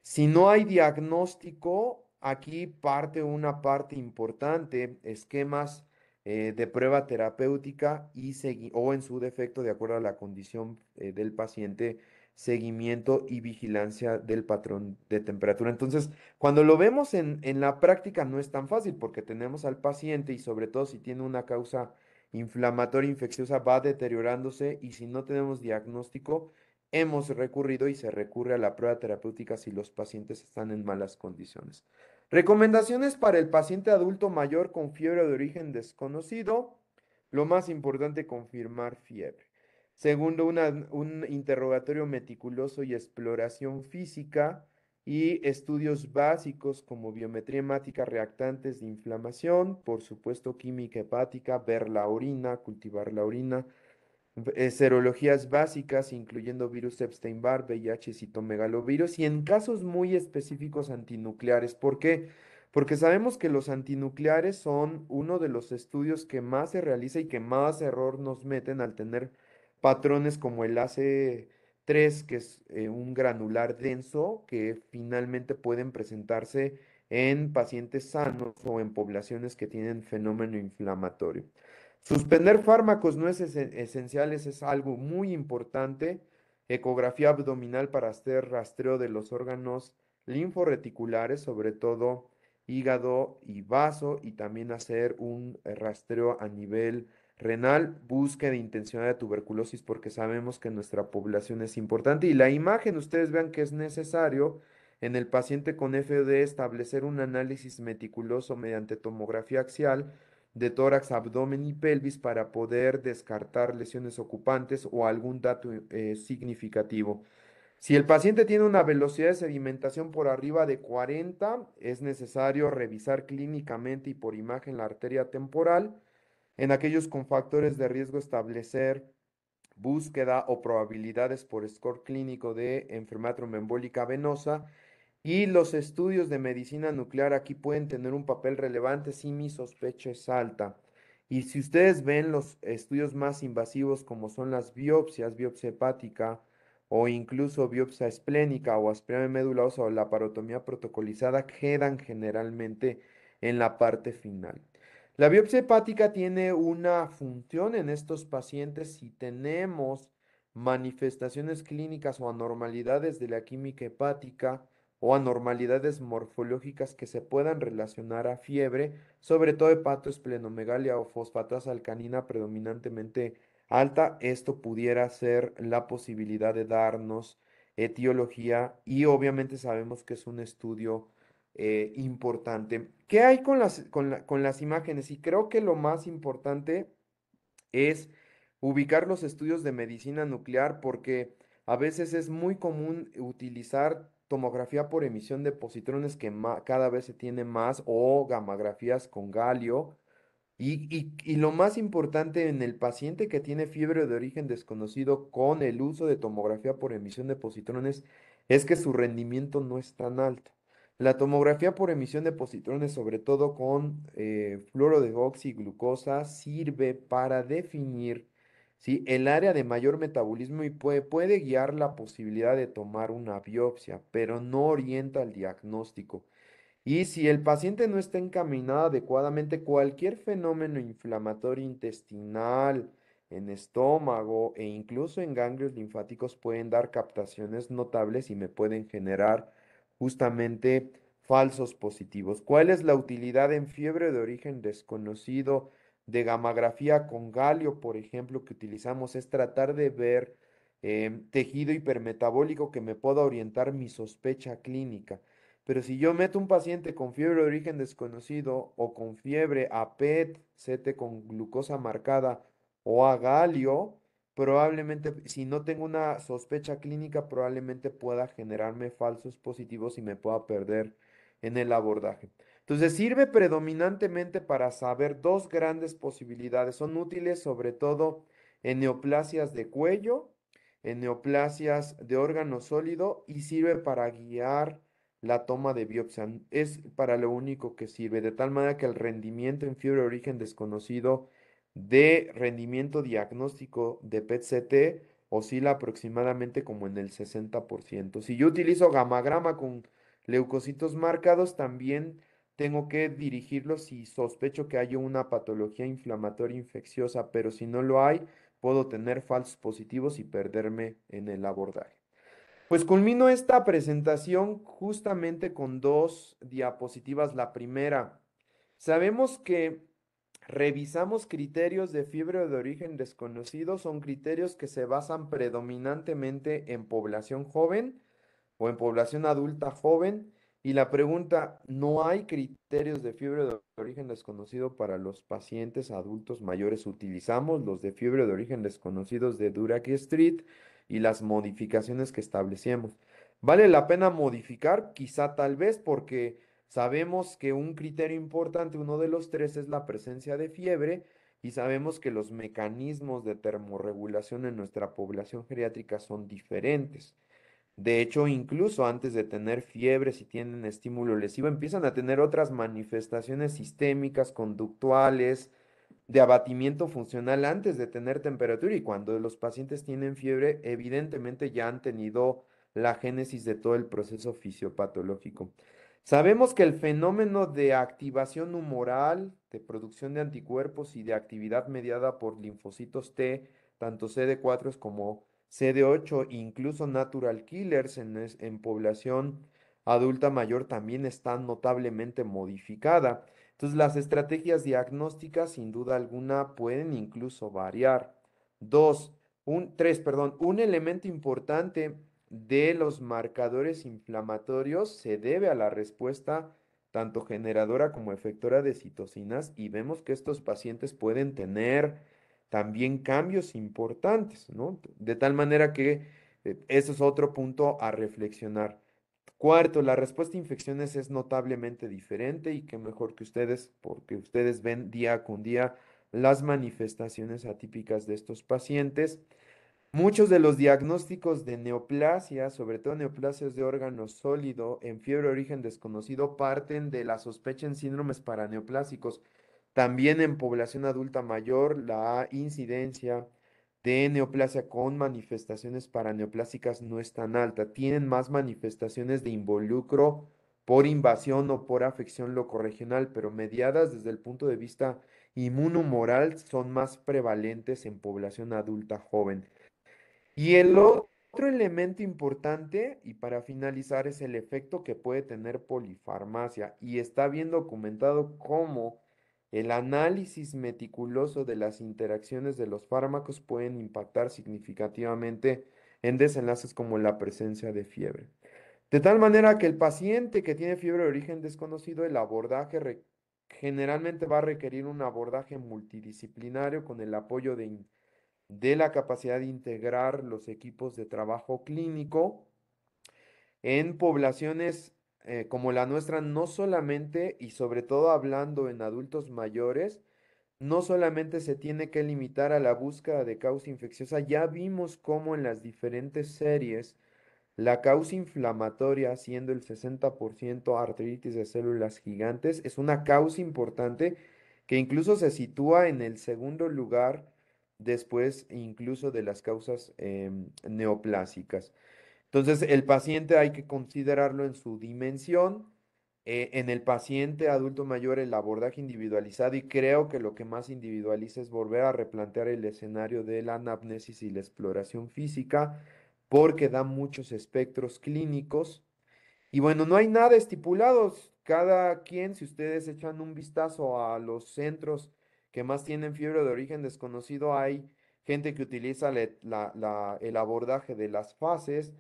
Si no hay diagnóstico, aquí parte una parte importante, esquemas de prueba terapéutica o en su defecto, de acuerdo a la condición del paciente, seguimiento y vigilancia del patrón de temperatura. Entonces, cuando lo vemos en la práctica no es tan fácil porque tenemos al paciente y sobre todo si tiene una causa inflamatoria infecciosa va deteriorándose y si no tenemos diagnóstico, hemos recurrido y se recurre a la prueba terapéutica si los pacientes están en malas condiciones. Recomendaciones para el paciente adulto mayor con fiebre de origen desconocido. Lo más importante, confirmar fiebre. Segundo, un interrogatorio meticuloso y exploración física y estudios básicos como biometría hemática, reactantes de inflamación, por supuesto química hepática, ver la orina, cultivar la orina, serologías básicas, incluyendo virus Epstein-Barr, VIH, citomegalovirus, y en casos muy específicos antinucleares. ¿Por qué? Porque sabemos que los antinucleares son uno de los estudios que más se realiza y que más error nos meten al tener patrones como el AC3, que es un granular denso, que finalmente pueden presentarse en pacientes sanos o en poblaciones que tienen fenómeno inflamatorio. Suspender fármacos no es esencial, es algo muy importante. Ecografía abdominal para hacer rastreo de los órganos linforreticulares, sobre todo hígado y vaso, y también hacer un rastreo a nivel renal, búsqueda intencional de tuberculosis, porque sabemos que nuestra población es importante. Y la imagen, ustedes vean que es necesario en el paciente con FD establecer un análisis meticuloso mediante tomografía axial de tórax, abdomen y pelvis para poder descartar lesiones ocupantes o algún dato significativo. Si el paciente tiene una velocidad de sedimentación por arriba de 40, es necesario revisar clínicamente y por imagen la arteria temporal. En aquellos con factores de riesgo, establecer búsqueda o probabilidades por score clínico de enfermedad tromboembólica venosa y los estudios de medicina nuclear aquí pueden tener un papel relevante si mi sospecha es alta. Y si ustedes ven los estudios más invasivos como son las biopsias, biopsia hepática o incluso biopsia esplénica o aspirada de médula ósea o la parotomía protocolizada, quedan generalmente en la parte final. La biopsia hepática tiene una función en estos pacientes si tenemos manifestaciones clínicas o anormalidades de la química hepática o anormalidades morfológicas que se puedan relacionar a fiebre, sobre todo hepatoesplenomegalia o fosfatasa alcanina predominantemente alta. Esto pudiera ser la posibilidad de darnos etiología y obviamente sabemos que es un estudio importante. ¿Qué hay con con las imágenes? Y creo que lo más importante es ubicar los estudios de medicina nuclear porque a veces es muy común utilizar tomografía por emisión de positrones que cada vez se tiene más o gammagrafías con galio. Y lo más importante en el paciente que tiene fiebre de origen desconocido con el uso de tomografía por emisión de positrones es que su rendimiento no es tan alto. La tomografía por emisión de positrones, sobre todo con fluoro de oxiglucosa, sirve para definir, ¿sí?, el área de mayor metabolismo y puede guiar la posibilidad de tomar una biopsia, pero no orienta el diagnóstico. Y si el paciente no está encaminado adecuadamente, cualquier fenómeno inflamatorio intestinal, en estómago e incluso en ganglios linfáticos pueden dar captaciones notables y me pueden generar justamente falsos positivos. ¿Cuál es la utilidad en fiebre de origen desconocido de gammagrafía con galio, por ejemplo, que utilizamos? Es tratar de ver tejido hipermetabólico que me pueda orientar mi sospecha clínica. Pero si yo meto un paciente con fiebre de origen desconocido o con fiebre a PET, CT con glucosa marcada o a galio, probablemente, si no tengo una sospecha clínica, probablemente pueda generarme falsos positivos y me pueda perder en el abordaje. Entonces, sirve predominantemente para saber dos grandes posibilidades. Son útiles sobre todo en neoplasias de cuello, en neoplasias de órgano sólido y sirve para guiar la toma de biopsia. Es para lo único que sirve, de tal manera que el rendimiento en fiebre de origen desconocido de rendimiento diagnóstico de PET-CT oscila aproximadamente como en el 60%. Si yo utilizo gamagrama con leucocitos marcados, también tengo que dirigirlo si sospecho que haya una patología inflamatoria infecciosa, pero si no lo hay, puedo tener falsos positivos y perderme en el abordaje. Pues culmino esta presentación justamente con dos diapositivas. La primera, sabemos que revisamos criterios de fiebre de origen desconocido, son criterios que se basan predominantemente en población joven o en población adulta joven. Y la pregunta, ¿no hay criterios de fiebre de origen desconocido para los pacientes adultos mayores? Utilizamos los de fiebre de origen desconocidos de Durack Street y las modificaciones que establecemos. ¿Vale la pena modificar? Quizá tal vez porque sabemos que un criterio importante, uno de los tres, es la presencia de fiebre y sabemos que los mecanismos de termorregulación en nuestra población geriátrica son diferentes. De hecho, incluso antes de tener fiebre, si tienen estímulo lesivo, empiezan a tener otras manifestaciones sistémicas, conductuales, de abatimiento funcional antes de tener temperatura. Y cuando los pacientes tienen fiebre, evidentemente ya han tenido la génesis de todo el proceso fisiopatológico. Sabemos que el fenómeno de activación humoral, de producción de anticuerpos y de actividad mediada por linfocitos T, tanto CD4 como CD8, incluso natural killers en población adulta mayor, también está notablemente modificada. Entonces, las estrategias diagnósticas, sin duda alguna, pueden incluso variar. Tres, perdón, un elemento importante de los marcadores inflamatorios se debe a la respuesta tanto generadora como efectora de citocinas y vemos que estos pacientes pueden tener también cambios importantes, ¿no? De tal manera que eso es otro punto a reflexionar. Cuarto, la respuesta a infecciones es notablemente diferente y qué mejor que ustedes, porque ustedes ven día con día las manifestaciones atípicas de estos pacientes. Muchos de los diagnósticos de neoplasia, sobre todo neoplasias de órgano sólido en fiebre de origen desconocido, parten de la sospecha en síndromes paraneoplásicos. También en población adulta mayor, la incidencia de neoplasia con manifestaciones paraneoplásicas no es tan alta. Tienen más manifestaciones de involucro por invasión o por afección locorregional, pero mediadas desde el punto de vista inmunomoral son más prevalentes en población adulta joven. Y el otro elemento importante, y para finalizar, es el efecto que puede tener polifarmacia. Y está bien documentado cómo el análisis meticuloso de las interacciones de los fármacos pueden impactar significativamente en desenlaces como la presencia de fiebre. De tal manera que el paciente que tiene fiebre de origen desconocido, el abordaje generalmente va a requerir un abordaje multidisciplinario con el apoyo de la capacidad de integrar los equipos de trabajo clínico en poblaciones como la nuestra, no solamente y sobre todo hablando en adultos mayores, no solamente se tiene que limitar a la búsqueda de causa infecciosa, ya vimos cómo en las diferentes series la causa inflamatoria, siendo el 60% artritis de células gigantes, es una causa importante que incluso se sitúa en el segundo lugar después incluso de las causas neoplásicas. Entonces, el paciente hay que considerarlo en su dimensión. En el paciente adulto mayor, el abordaje individualizado, y creo que lo que más individualiza es volver a replantear el escenario de la anamnesis y la exploración física, porque da muchos espectros clínicos y bueno, no hay nada estipulado. Cada quien, si ustedes echan un vistazo a los centros que más tienen fiebre de origen desconocido, hay gente que utiliza el abordaje de las fases,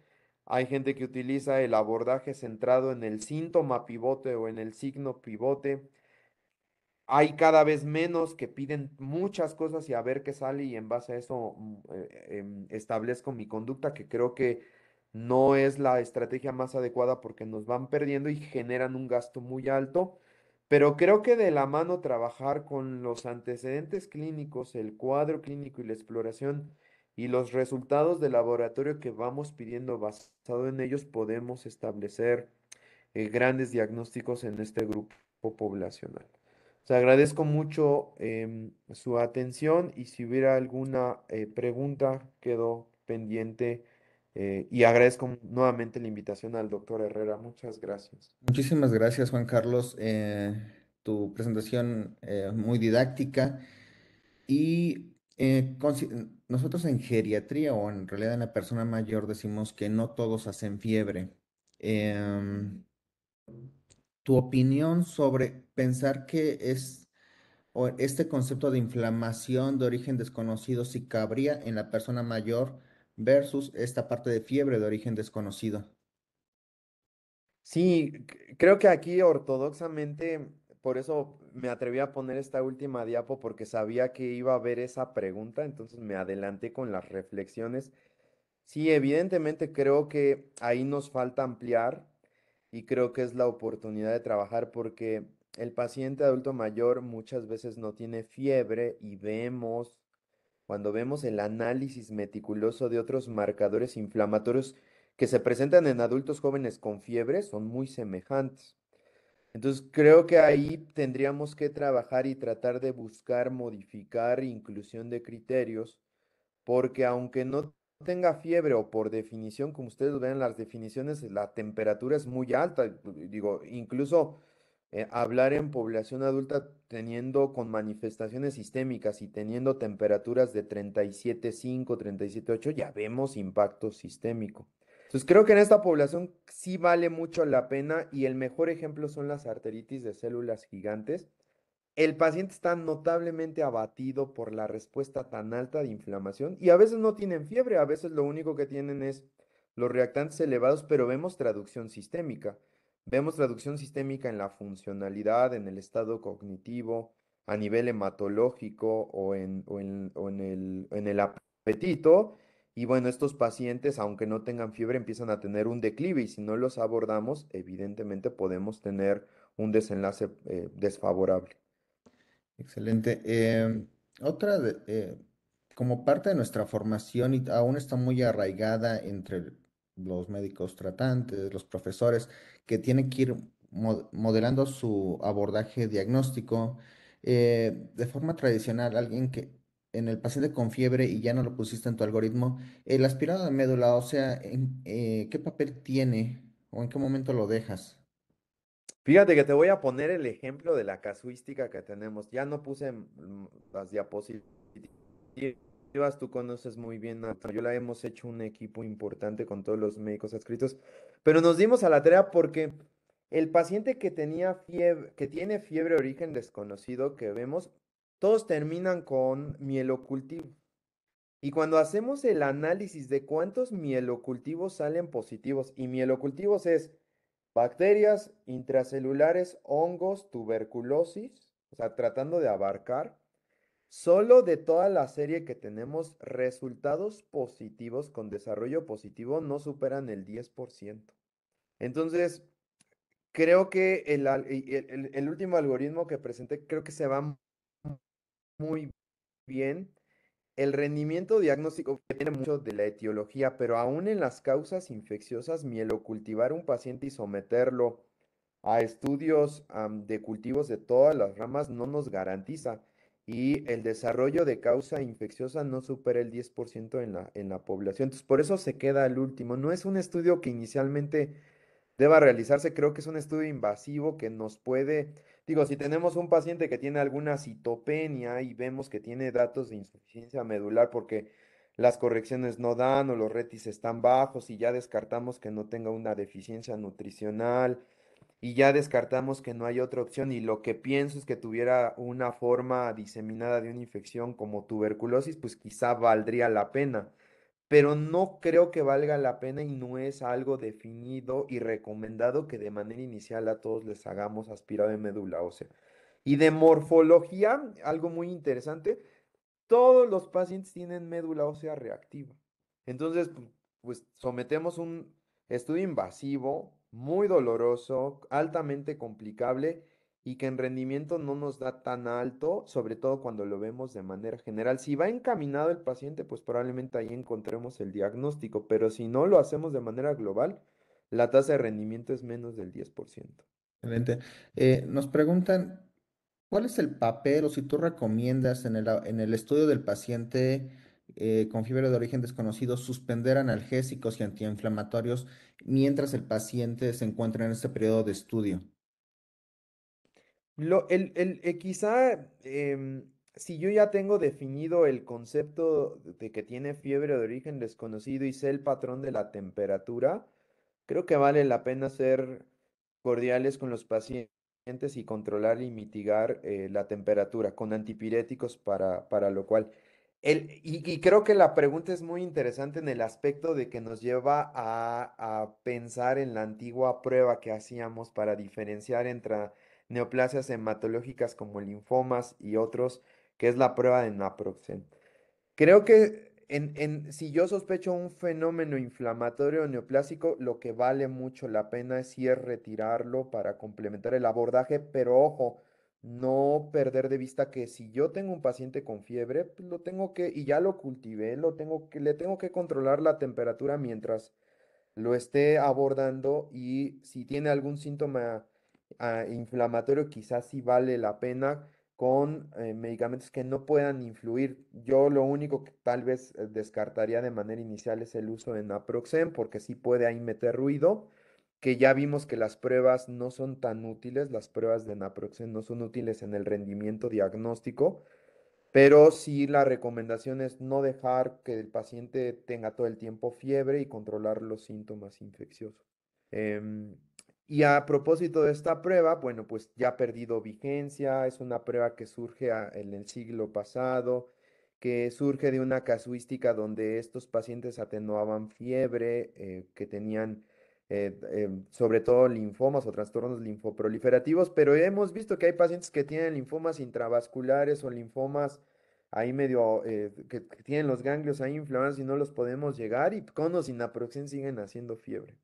hay gente que utiliza el abordaje centrado en el síntoma pivote o en el signo pivote. hay cada vez menos que piden muchas cosas y a ver qué sale y en base a eso establezco mi conducta, que creo que no es la estrategia más adecuada porque nos van perdiendo y generan un gasto muy alto. Pero creo que de la mano trabajar con los antecedentes clínicos, el cuadro clínico y la exploración y los resultados de laboratorio que vamos pidiendo basado en ellos, podemos establecer grandes diagnósticos en este grupo poblacional. O sea, agradezco mucho su atención y si hubiera alguna pregunta, quedo pendiente y agradezco nuevamente la invitación al doctor Herrera. Muchas gracias. Muchísimas gracias, Juan Carlos. Tu presentación muy didáctica y nosotros en geriatría o en realidad en la persona mayor decimos que no todos hacen fiebre. Em, Tu opinión sobre pensar que es o este concepto de inflamación de origen desconocido si cabría en la persona mayor versus esta parte de fiebre de origen desconocido. Sí, creo que aquí ortodoxamente, por eso me atreví a poner esta última diapo porque sabía que iba a haber esa pregunta, entonces me adelanté con las reflexiones. Sí, evidentemente creo que ahí nos falta ampliar y creo que es la oportunidad de trabajar porque el paciente adulto mayor muchas veces no tiene fiebre y cuando vemos el análisis meticuloso de otros marcadores inflamatorios que se presentan en adultos jóvenes con fiebre, son muy semejantes. Entonces creo que ahí tendríamos que trabajar y tratar de buscar modificar inclusión de criterios porque aunque no tenga fiebre o por definición, como ustedes ven en las definiciones, la temperatura es muy alta. Digo, incluso hablar en población adulta teniendo con manifestaciones sistémicas y teniendo temperaturas de 37,5, 37,8, ya vemos impacto sistémico. Entonces creo que en esta población sí vale mucho la pena y el mejor ejemplo son las arteritis de células gigantes. El paciente está notablemente abatido por la respuesta tan alta de inflamación y a veces no tienen fiebre, a veces lo único que tienen es los reactantes elevados, pero vemos traducción sistémica. Vemos traducción sistémica en la funcionalidad, en el estado cognitivo, a nivel hematológico o en el apetito. Y bueno, estos pacientes, aunque no tengan fiebre, empiezan a tener un declive y si no los abordamos, evidentemente podemos tener un desenlace desfavorable. Excelente. Otra, como parte de nuestra formación y aún está muy arraigada entre los médicos tratantes, los profesores, que tienen que ir modelando su abordaje diagnóstico de forma tradicional, alguien que en el paciente con fiebre y ya no lo pusiste en tu algoritmo, el aspirado de médula ósea, ¿qué papel tiene o en qué momento lo dejas? Fíjate que te voy a poner el ejemplo de la casuística que tenemos. Ya no puse las diapositivas, tú conoces muy bien, yo la hemos hecho un equipo importante con todos los médicos adscritos, pero nos dimos a la tarea porque el paciente que tenía fiebre, que tiene fiebre de origen desconocido que vemos, todos terminan con mielocultivo. Y cuando hacemos el análisis de cuántos mielocultivos salen positivos, y mielocultivos es bacterias intracelulares, hongos, tuberculosis, o sea, tratando de abarcar, solo de toda la serie que tenemos, resultados positivos con desarrollo positivo no superan el 10%. Entonces, creo que el último algoritmo que presenté, creo que se va muy bien. El rendimiento diagnóstico depende mucho de la etiología, pero aún en las causas infecciosas, mielocultivar un paciente y someterlo a estudios de cultivos de todas las ramas no nos garantiza. Y el desarrollo de causa infecciosa no supera el 10% en la población. Entonces, por eso se queda el último. No es un estudio que inicialmente deba realizarse. Creo que es un estudio invasivo que nos puede, digo, si tenemos un paciente que tiene alguna citopenia y vemos que tiene datos de insuficiencia medular porque las correcciones no dan o los retis están bajos y ya descartamos que no tenga una deficiencia nutricional y ya descartamos que no hay otra opción y lo que pienso es que tuviera una forma diseminada de una infección como tuberculosis, pues quizá valdría la pena, pero no creo que valga la pena y no es algo definido y recomendado que de manera inicial a todos les hagamos aspirado de médula ósea. Y de morfología, algo muy interesante, todos los pacientes tienen médula ósea reactiva. Entonces, pues sometemos un estudio invasivo, muy doloroso, altamente complicable y que en rendimiento no nos da tan alto, sobre todo cuando lo vemos de manera general. Si va encaminado el paciente, pues probablemente ahí encontremos el diagnóstico, pero si no lo hacemos de manera global, la tasa de rendimiento es menos del 10%. Excelente. Nos preguntan, ¿cuál es el papel o si tú recomiendas en el estudio del paciente con fiebre de origen desconocido suspender analgésicos y antiinflamatorios mientras el paciente se encuentra en este periodo de estudio? Quizá si yo ya tengo definido el concepto de que tiene fiebre de origen desconocido y sé el patrón de la temperatura, creo que vale la pena ser cordiales con los pacientes y controlar y mitigar la temperatura con antipiréticos para lo cual. Y creo que la pregunta es muy interesante en el aspecto de que nos lleva a pensar en la antigua prueba que hacíamos para diferenciar entre neoplasias hematológicas como linfomas y otros, que es la prueba de naproxen. Creo que si yo sospecho un fenómeno inflamatorio neoplásico, lo que vale mucho la pena es sí es retirarlo para complementar el abordaje, pero ojo, no perder de vista que si yo tengo un paciente con fiebre, pues lo tengo que, y ya lo cultivé, le tengo que controlar la temperatura mientras lo esté abordando y si tiene algún síntoma inflamatorio, quizás sí vale la pena con medicamentos que no puedan influir. Yo lo único que tal vez descartaría de manera inicial es el uso de naproxen, porque sí puede ahí meter ruido, que ya vimos que las pruebas no son tan útiles, las pruebas de naproxen no son útiles en el rendimiento diagnóstico. Pero sí la recomendación es no dejar que el paciente tenga todo el tiempo fiebre y controlar los síntomas infecciosos. Em, y a propósito de esta prueba, bueno, pues ya ha perdido vigencia, es una prueba que surge en el siglo pasado, que surge de una casuística donde estos pacientes atenuaban fiebre, que tenían sobre todo linfomas o trastornos linfoproliferativos, pero hemos visto que hay pacientes que tienen linfomas intravasculares o linfomas ahí medio, que tienen los ganglios ahí inflamados y no los podemos llegar y con o sin naproxen siguen haciendo fiebre.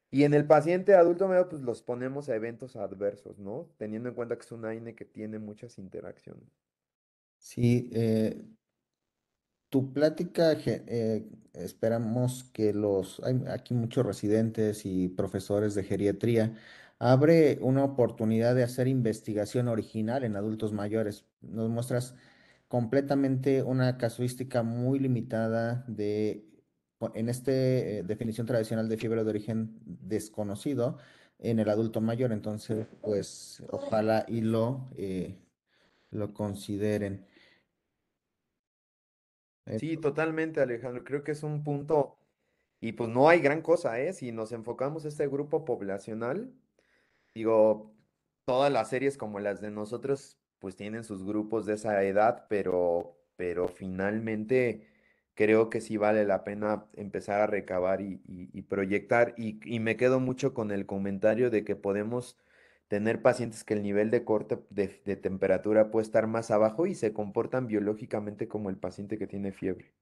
Y en el paciente adulto medio, pues los ponemos a eventos adversos, ¿no? Teniendo en cuenta que es un AINE que tiene muchas interacciones. Sí, tu plática, esperamos que hay aquí muchos residentes y profesores de geriatría, abre una oportunidad de hacer investigación original en adultos mayores. Nos muestras completamente una casuística muy limitada en este definición tradicional de fiebre de origen desconocido en el adulto mayor. Entonces, pues ojalá y lo consideren. Eh, Sí, totalmente, Alejandro. Creo que es un punto, y pues no hay gran cosa, ¿eh? Si nos enfocamos a este grupo poblacional. Digo, todas las series como las de nosotros, pues tienen sus grupos de esa edad, pero finalmente creo que sí vale la pena empezar a recabar y proyectar. Y me quedo mucho con el comentario de que podemos tener pacientes que el nivel de corte de temperatura puede estar más abajo y se comportan biológicamente como el paciente que tiene fiebre.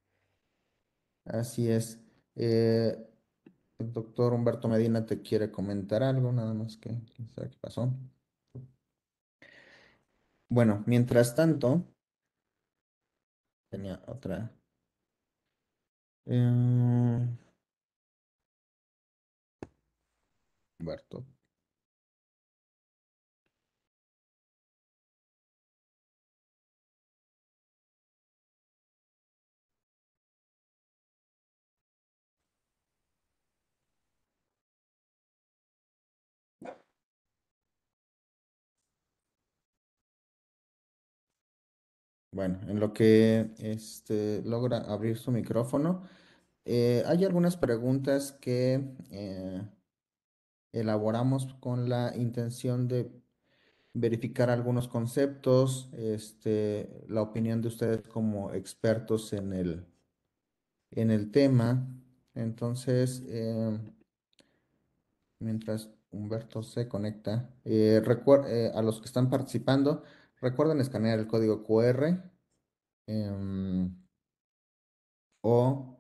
Así es. Eh, el doctor Humberto Medina te quiere comentar algo, nada más que quién sabe qué pasó. Bueno, mientras tanto, tenía otra. eh, Humberto. Bueno, en lo que logra abrir su micrófono, hay algunas preguntas que elaboramos con la intención de verificar algunos conceptos, la opinión de ustedes como expertos en el tema. Entonces, mientras Humberto se conecta. A los que están participando, recuerden escanear el código QR em, o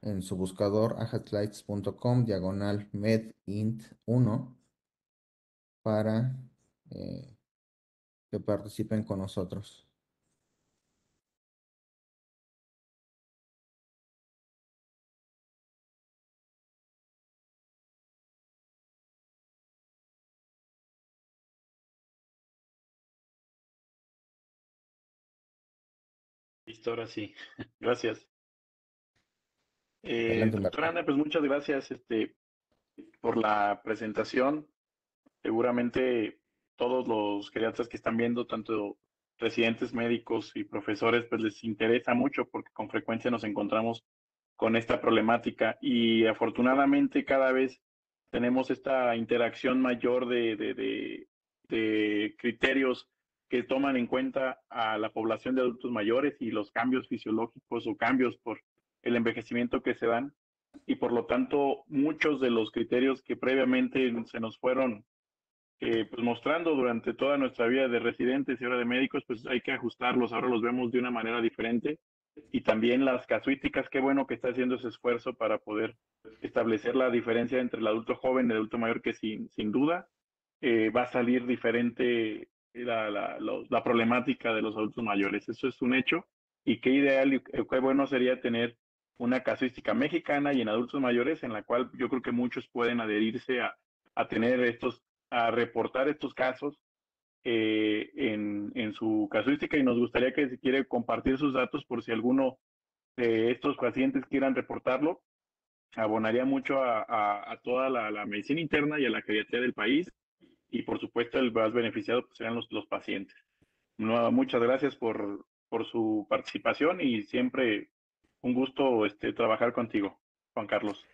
en su buscador ahatlights.com diagonal medint1 para eh, que participen con nosotros. Listo, ahora sí. Gracias. Adelante, Doctora Humberto. Ana, pues muchas gracias por la presentación. Seguramente todos los geriatras que están viendo, tanto residentes médicos y profesores, pues les interesa mucho porque con frecuencia nos encontramos con esta problemática y afortunadamente cada vez tenemos esta interacción mayor de criterios que toman en cuenta a la población de adultos mayores y los cambios fisiológicos o cambios por el envejecimiento que se dan y por lo tanto muchos de los criterios que previamente se nos fueron pues mostrando durante toda nuestra vida de residentes y ahora de médicos, pues hay que ajustarlos, ahora los vemos de una manera diferente. Y también las casuísticas, qué bueno que está haciendo ese esfuerzo para poder establecer la diferencia entre el adulto joven y el adulto mayor, que sin duda va a salir diferente la problemática de los adultos mayores. Eso es un hecho. Y qué ideal y qué bueno sería tener una casuística mexicana y en adultos mayores en la cual yo creo que muchos pueden adherirse a tener a reportar estos casos en su casuística y nos gustaría que si quiere compartir sus datos por si alguno de estos pacientes quieran reportarlo, abonaría mucho a toda la medicina interna y a la geriatría del país y por supuesto el más beneficiado pues, serán los pacientes. No, muchas gracias por su participación y siempre un gusto trabajar contigo, Juan Carlos.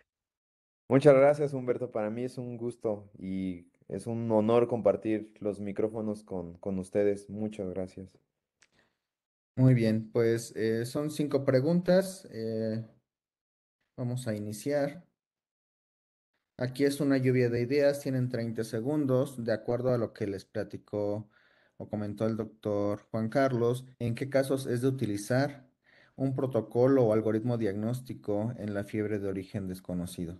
Muchas gracias, Humberto. Para mí es un gusto y es un honor compartir los micrófonos con ustedes. Muchas gracias. Muy bien, pues son 5 preguntas. Vamos a iniciar. Aquí es una lluvia de ideas, tienen 30 segundos, de acuerdo a lo que les platicó o comentó el doctor Juan Carlos, en qué casos es de utilizar un protocolo o algoritmo diagnóstico en la fiebre de origen desconocido.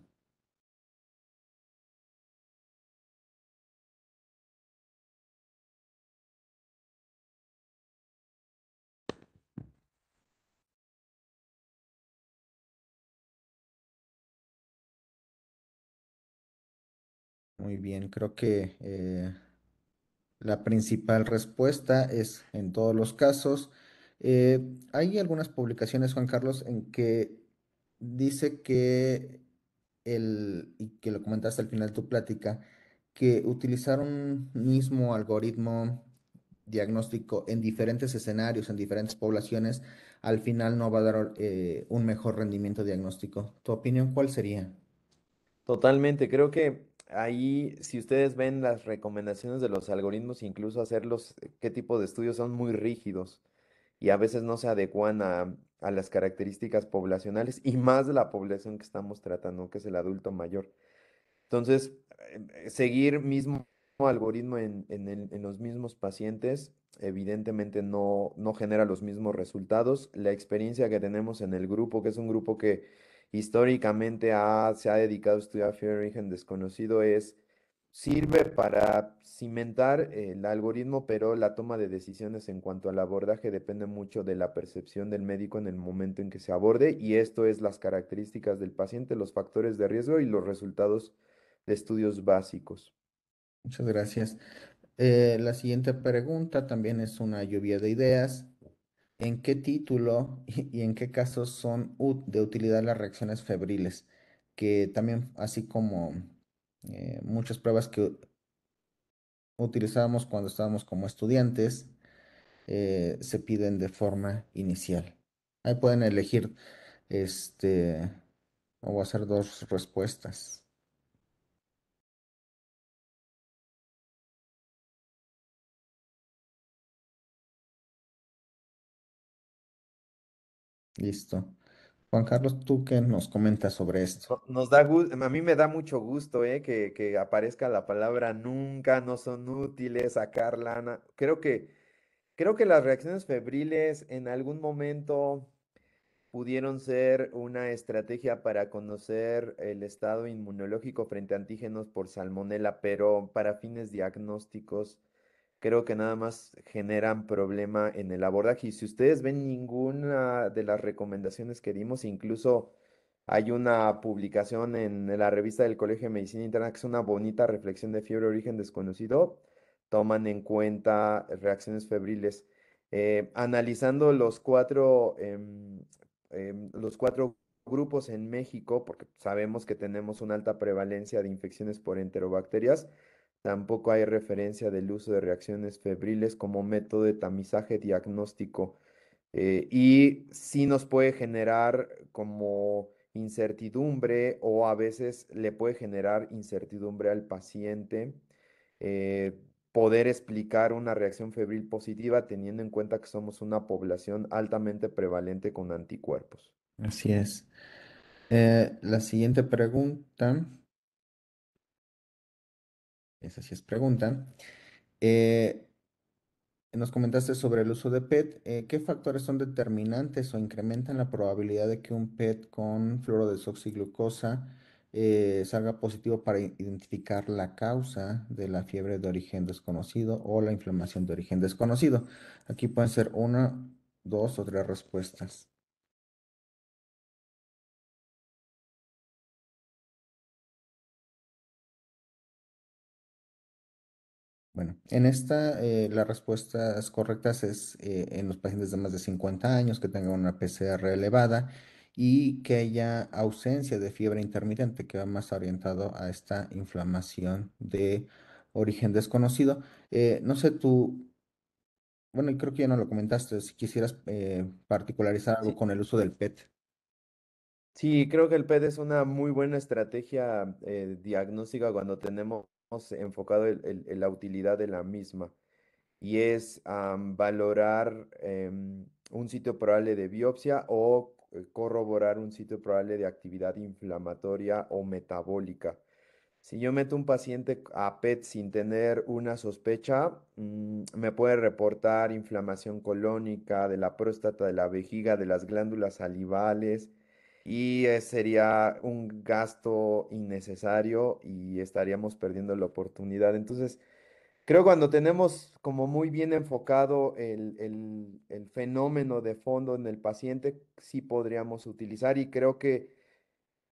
Muy bien, creo que la principal respuesta es en todos los casos. Hay algunas publicaciones, Juan Carlos, en que dice que y que lo comentaste al final de tu plática, que utilizar un mismo algoritmo diagnóstico en diferentes escenarios, en diferentes poblaciones, al final no va a dar un mejor rendimiento diagnóstico. ¿Tu opinión cuál sería? Totalmente, creo que ahí, si ustedes ven las recomendaciones de los algoritmos, incluso hacerlos, qué tipo de estudios son muy rígidos y a veces no se adecuan a las características poblacionales y más de la población que estamos tratando, que es el adulto mayor. Entonces, seguir mismo algoritmo en los mismos pacientes, evidentemente no genera los mismos resultados. La experiencia que tenemos en el grupo, que es un grupo que históricamente se ha dedicado a estudiar fiebre de origen desconocido, sirve para cimentar el algoritmo, pero la toma de decisiones en cuanto al abordaje depende mucho de la percepción del médico en el momento en que se aborde, y esto es las características del paciente, los factores de riesgo y los resultados de estudios básicos. Muchas gracias. La siguiente pregunta también es una lluvia de ideas. ¿En qué título y en qué casos son de utilidad las reacciones febriles? Que también, así como muchas pruebas que utilizábamos cuando estábamos como estudiantes, se piden de forma inicial. Ahí pueden elegir, este, o voy a hacer 2 respuestas. Listo. Juan Carlos, ¿tú qué nos comentas sobre esto? Nos da gusto, a mí me da mucho gusto, que aparezca la palabra nunca, no son útiles, sacar lana. Creo que las reacciones febriles en algún momento pudieron ser una estrategia para conocer el estado inmunológico frente a antígenos por salmonela, pero para fines diagnósticos creo que nada más generan problema en el abordaje. Y si ustedes ven ninguna de las recomendaciones que dimos, incluso hay una publicación en la revista del Colegio de Medicina Interna que es una bonita reflexión de fiebre de origen desconocido, toman en cuenta reacciones febriles. Analizando los cuatro grupos en México, porque sabemos que tenemos una alta prevalencia de infecciones por enterobacterias. Tampoco hay referencia del uso de reacciones febriles como método de tamizaje diagnóstico. Y sí nos puede generar como incertidumbre o a veces le puede generar incertidumbre al paciente poder explicar una reacción febril positiva teniendo en cuenta que somos una población altamente prevalente con anticuerpos. Así es. La siguiente pregunta, esa sí es pregunta. eh, Nos comentaste sobre el uso de PET. ¿Qué factores son determinantes o incrementan la probabilidad de que un PET con fluorodesoxiglucosa salga positivo para identificar la causa de la fiebre de origen desconocido o la inflamación de origen desconocido? Aquí pueden ser una, dos o tres respuestas. Bueno, en esta, las respuestas correctas es en los pacientes de más de 50 años que tengan una PCR elevada y que haya ausencia de fiebre intermitente, que va más orientado a esta inflamación de origen desconocido. No sé tú, bueno, y creo que ya no lo comentaste, si quisieras particularizar algo Sí, con el uso del PET. sí, creo que el PET es una muy buena estrategia diagnóstica cuando tenemos enfocado la utilidad de la misma. Y es valorar un sitio probable de biopsia o corroborar un sitio probable de actividad inflamatoria o metabólica. Si yo meto un paciente a PET sin tener una sospecha, me puede reportar inflamación colónica de la próstata, de la vejiga, de las glándulas salivales y sería un gasto innecesario y estaríamos perdiendo la oportunidad. Entonces, creo cuando tenemos como muy bien enfocado el fenómeno de fondo en el paciente, sí podríamos utilizar y creo que,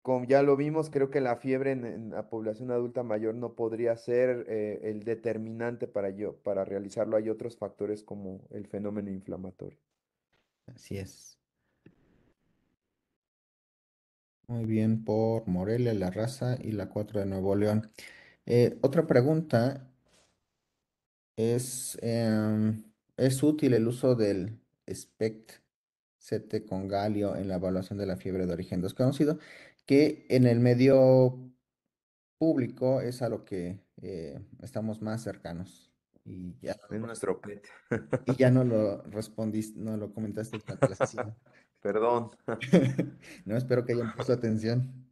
como ya lo vimos, creo que la fiebre en la población adulta mayor no podría ser el determinante para realizarlo. Hay otros factores como el fenómeno inflamatorio. Así es. Muy bien por Morelia, La Raza y la 4 de Nuevo León. Otra pregunta. ¿Es útil el uso del SPECT-CT con galio en la evaluación de la fiebre de origen desconocido? Que en el medio público es a lo que estamos más cercanos. Es nuestro PET. Y ya no lo respondiste, no lo comentaste durante la sesión. Perdón. No, espero que hayan puesto atención.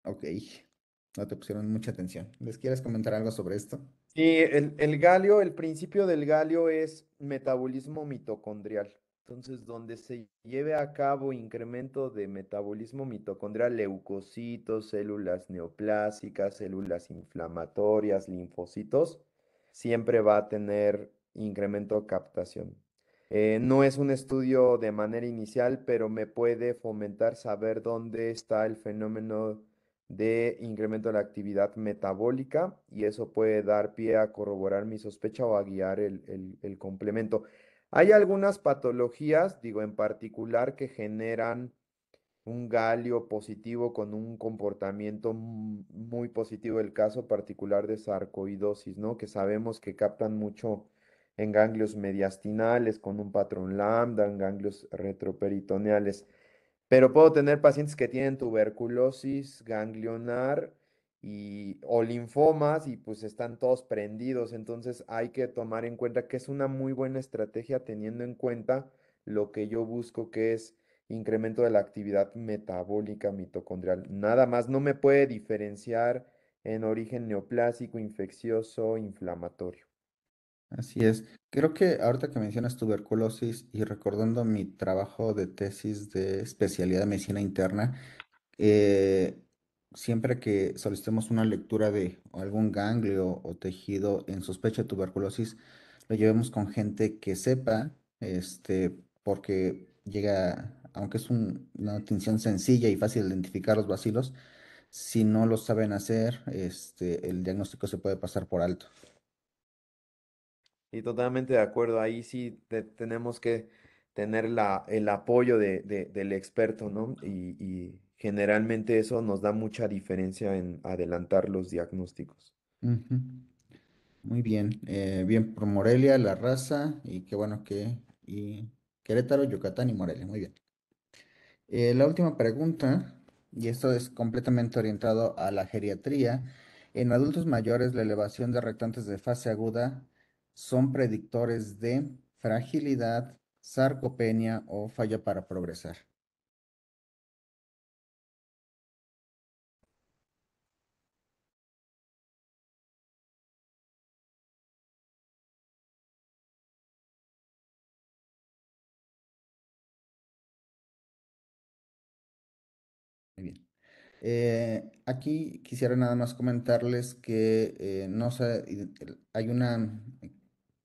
Ok, no te pusieron mucha atención. ¿Les quieres comentar algo sobre esto? Sí, el galio, el principio del galio es metabolismo mitocondrial. Entonces, donde se lleve a cabo incremento de metabolismo mitocondrial, leucocitos, células neoplásicas, células inflamatorias, linfocitos, siempre va a tener incremento de captación. No es un estudio de manera inicial, pero me puede fomentar saber dónde está el fenómeno de incremento de la actividad metabólica y eso puede dar pie a corroborar mi sospecha o a guiar el complemento. Hay algunas patologías, digo en particular, que generan un galio positivo con un comportamiento muy positivo, el caso particular de sarcoidosis, ¿no? Que sabemos que captan mucho en ganglios mediastinales con un patrón lambda, en ganglios retroperitoneales. Pero puedo tener pacientes que tienen tuberculosis ganglionar o linfomas y pues están todos prendidos. Entonces hay que tomar en cuenta que es una muy buena estrategia teniendo en cuenta lo que yo busco, que es incremento de la actividad metabólica mitocondrial. Nada más no me puede diferenciar en origen neoplásico, infeccioso, inflamatorio. Así es. Creo que ahorita que mencionas tuberculosis y recordando mi trabajo de tesis de especialidad de medicina interna, eh, siempre que solicitemos una lectura de algún ganglio o tejido en sospecha de tuberculosis, lo llevemos con gente que sepa, porque llega, aunque es una tinción sencilla y fácil de identificar los bacilos, si no lo saben hacer, el diagnóstico se puede pasar por alto. Y totalmente de acuerdo, ahí sí tenemos que tener el apoyo del experto, ¿no? Y generalmente eso nos da mucha diferencia en adelantar los diagnósticos. Ujú. Muy bien, bien por Morelia, La Raza, y qué bueno y Querétaro, Yucatán y Morelia, muy bien. La última pregunta, y esto es completamente orientado a la geriatría. En adultos mayores, la elevación de reactantes de fase aguda son predictores de fragilidad, sarcopenia o falla para progresar. Muy bien. Aquí quisiera nada más comentarles que no hay una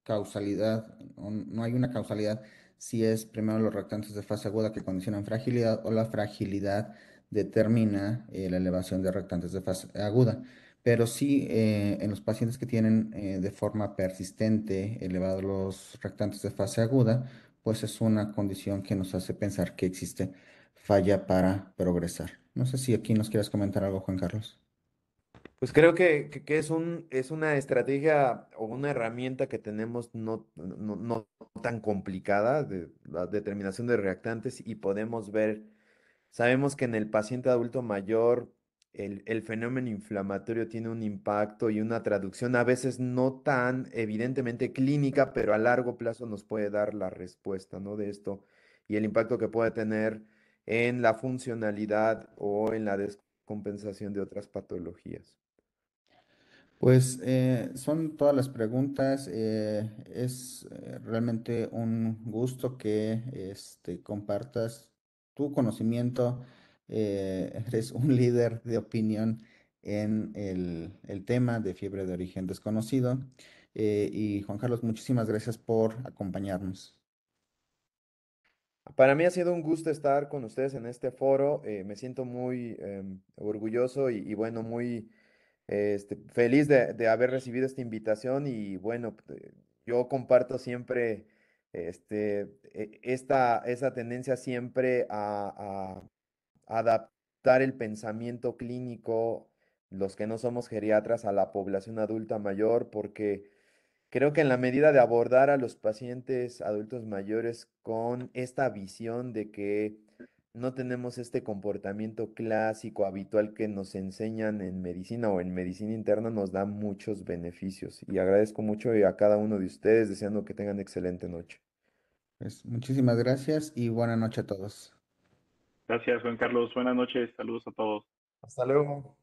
causalidad, o no hay una causalidad si es primero los reactantes de fase aguda que condicionan fragilidad o la fragilidad determina la elevación de reactantes de fase aguda. Pero sí, en los pacientes que tienen de forma persistente elevados los reactantes de fase aguda, pues es una condición que nos hace pensar que existe falla para progresar. No sé si aquí nos quieras comentar algo, Juan Carlos. Pues creo que es una estrategia o una herramienta que tenemos no tan complicada de la determinación de reactantes y podemos ver. Sabemos que en el paciente adulto mayor el fenómeno inflamatorio tiene un impacto y una traducción a veces no tan evidentemente clínica, pero a largo plazo nos puede dar la respuesta, ¿no? De esto y el impacto que puede tener en la funcionalidad o en la descompensación de otras patologías. Pues son todas las preguntas. Es realmente un gusto que compartas tu conocimiento. Eres un líder de opinión en el tema de fiebre de origen desconocido. Y Juan Carlos, muchísimas gracias por acompañarnos. Para mí ha sido un gusto estar con ustedes en este foro. Me siento muy orgulloso y bueno, muy feliz de haber recibido esta invitación y bueno, yo comparto siempre esa tendencia siempre a adaptar el pensamiento clínico, los que no somos geriatras, a la población adulta mayor, porque creo que en la medida de abordar a los pacientes adultos mayores con esta visión de que no tenemos este comportamiento clásico, habitual que nos enseñan en medicina o en medicina interna, nos da muchos beneficios. Y agradezco mucho a cada uno de ustedes, deseando que tengan excelente noche. Pues, muchísimas gracias y buena noche a todos. Gracias, Juan Carlos. Buenas noches. Saludos a todos. Hasta luego.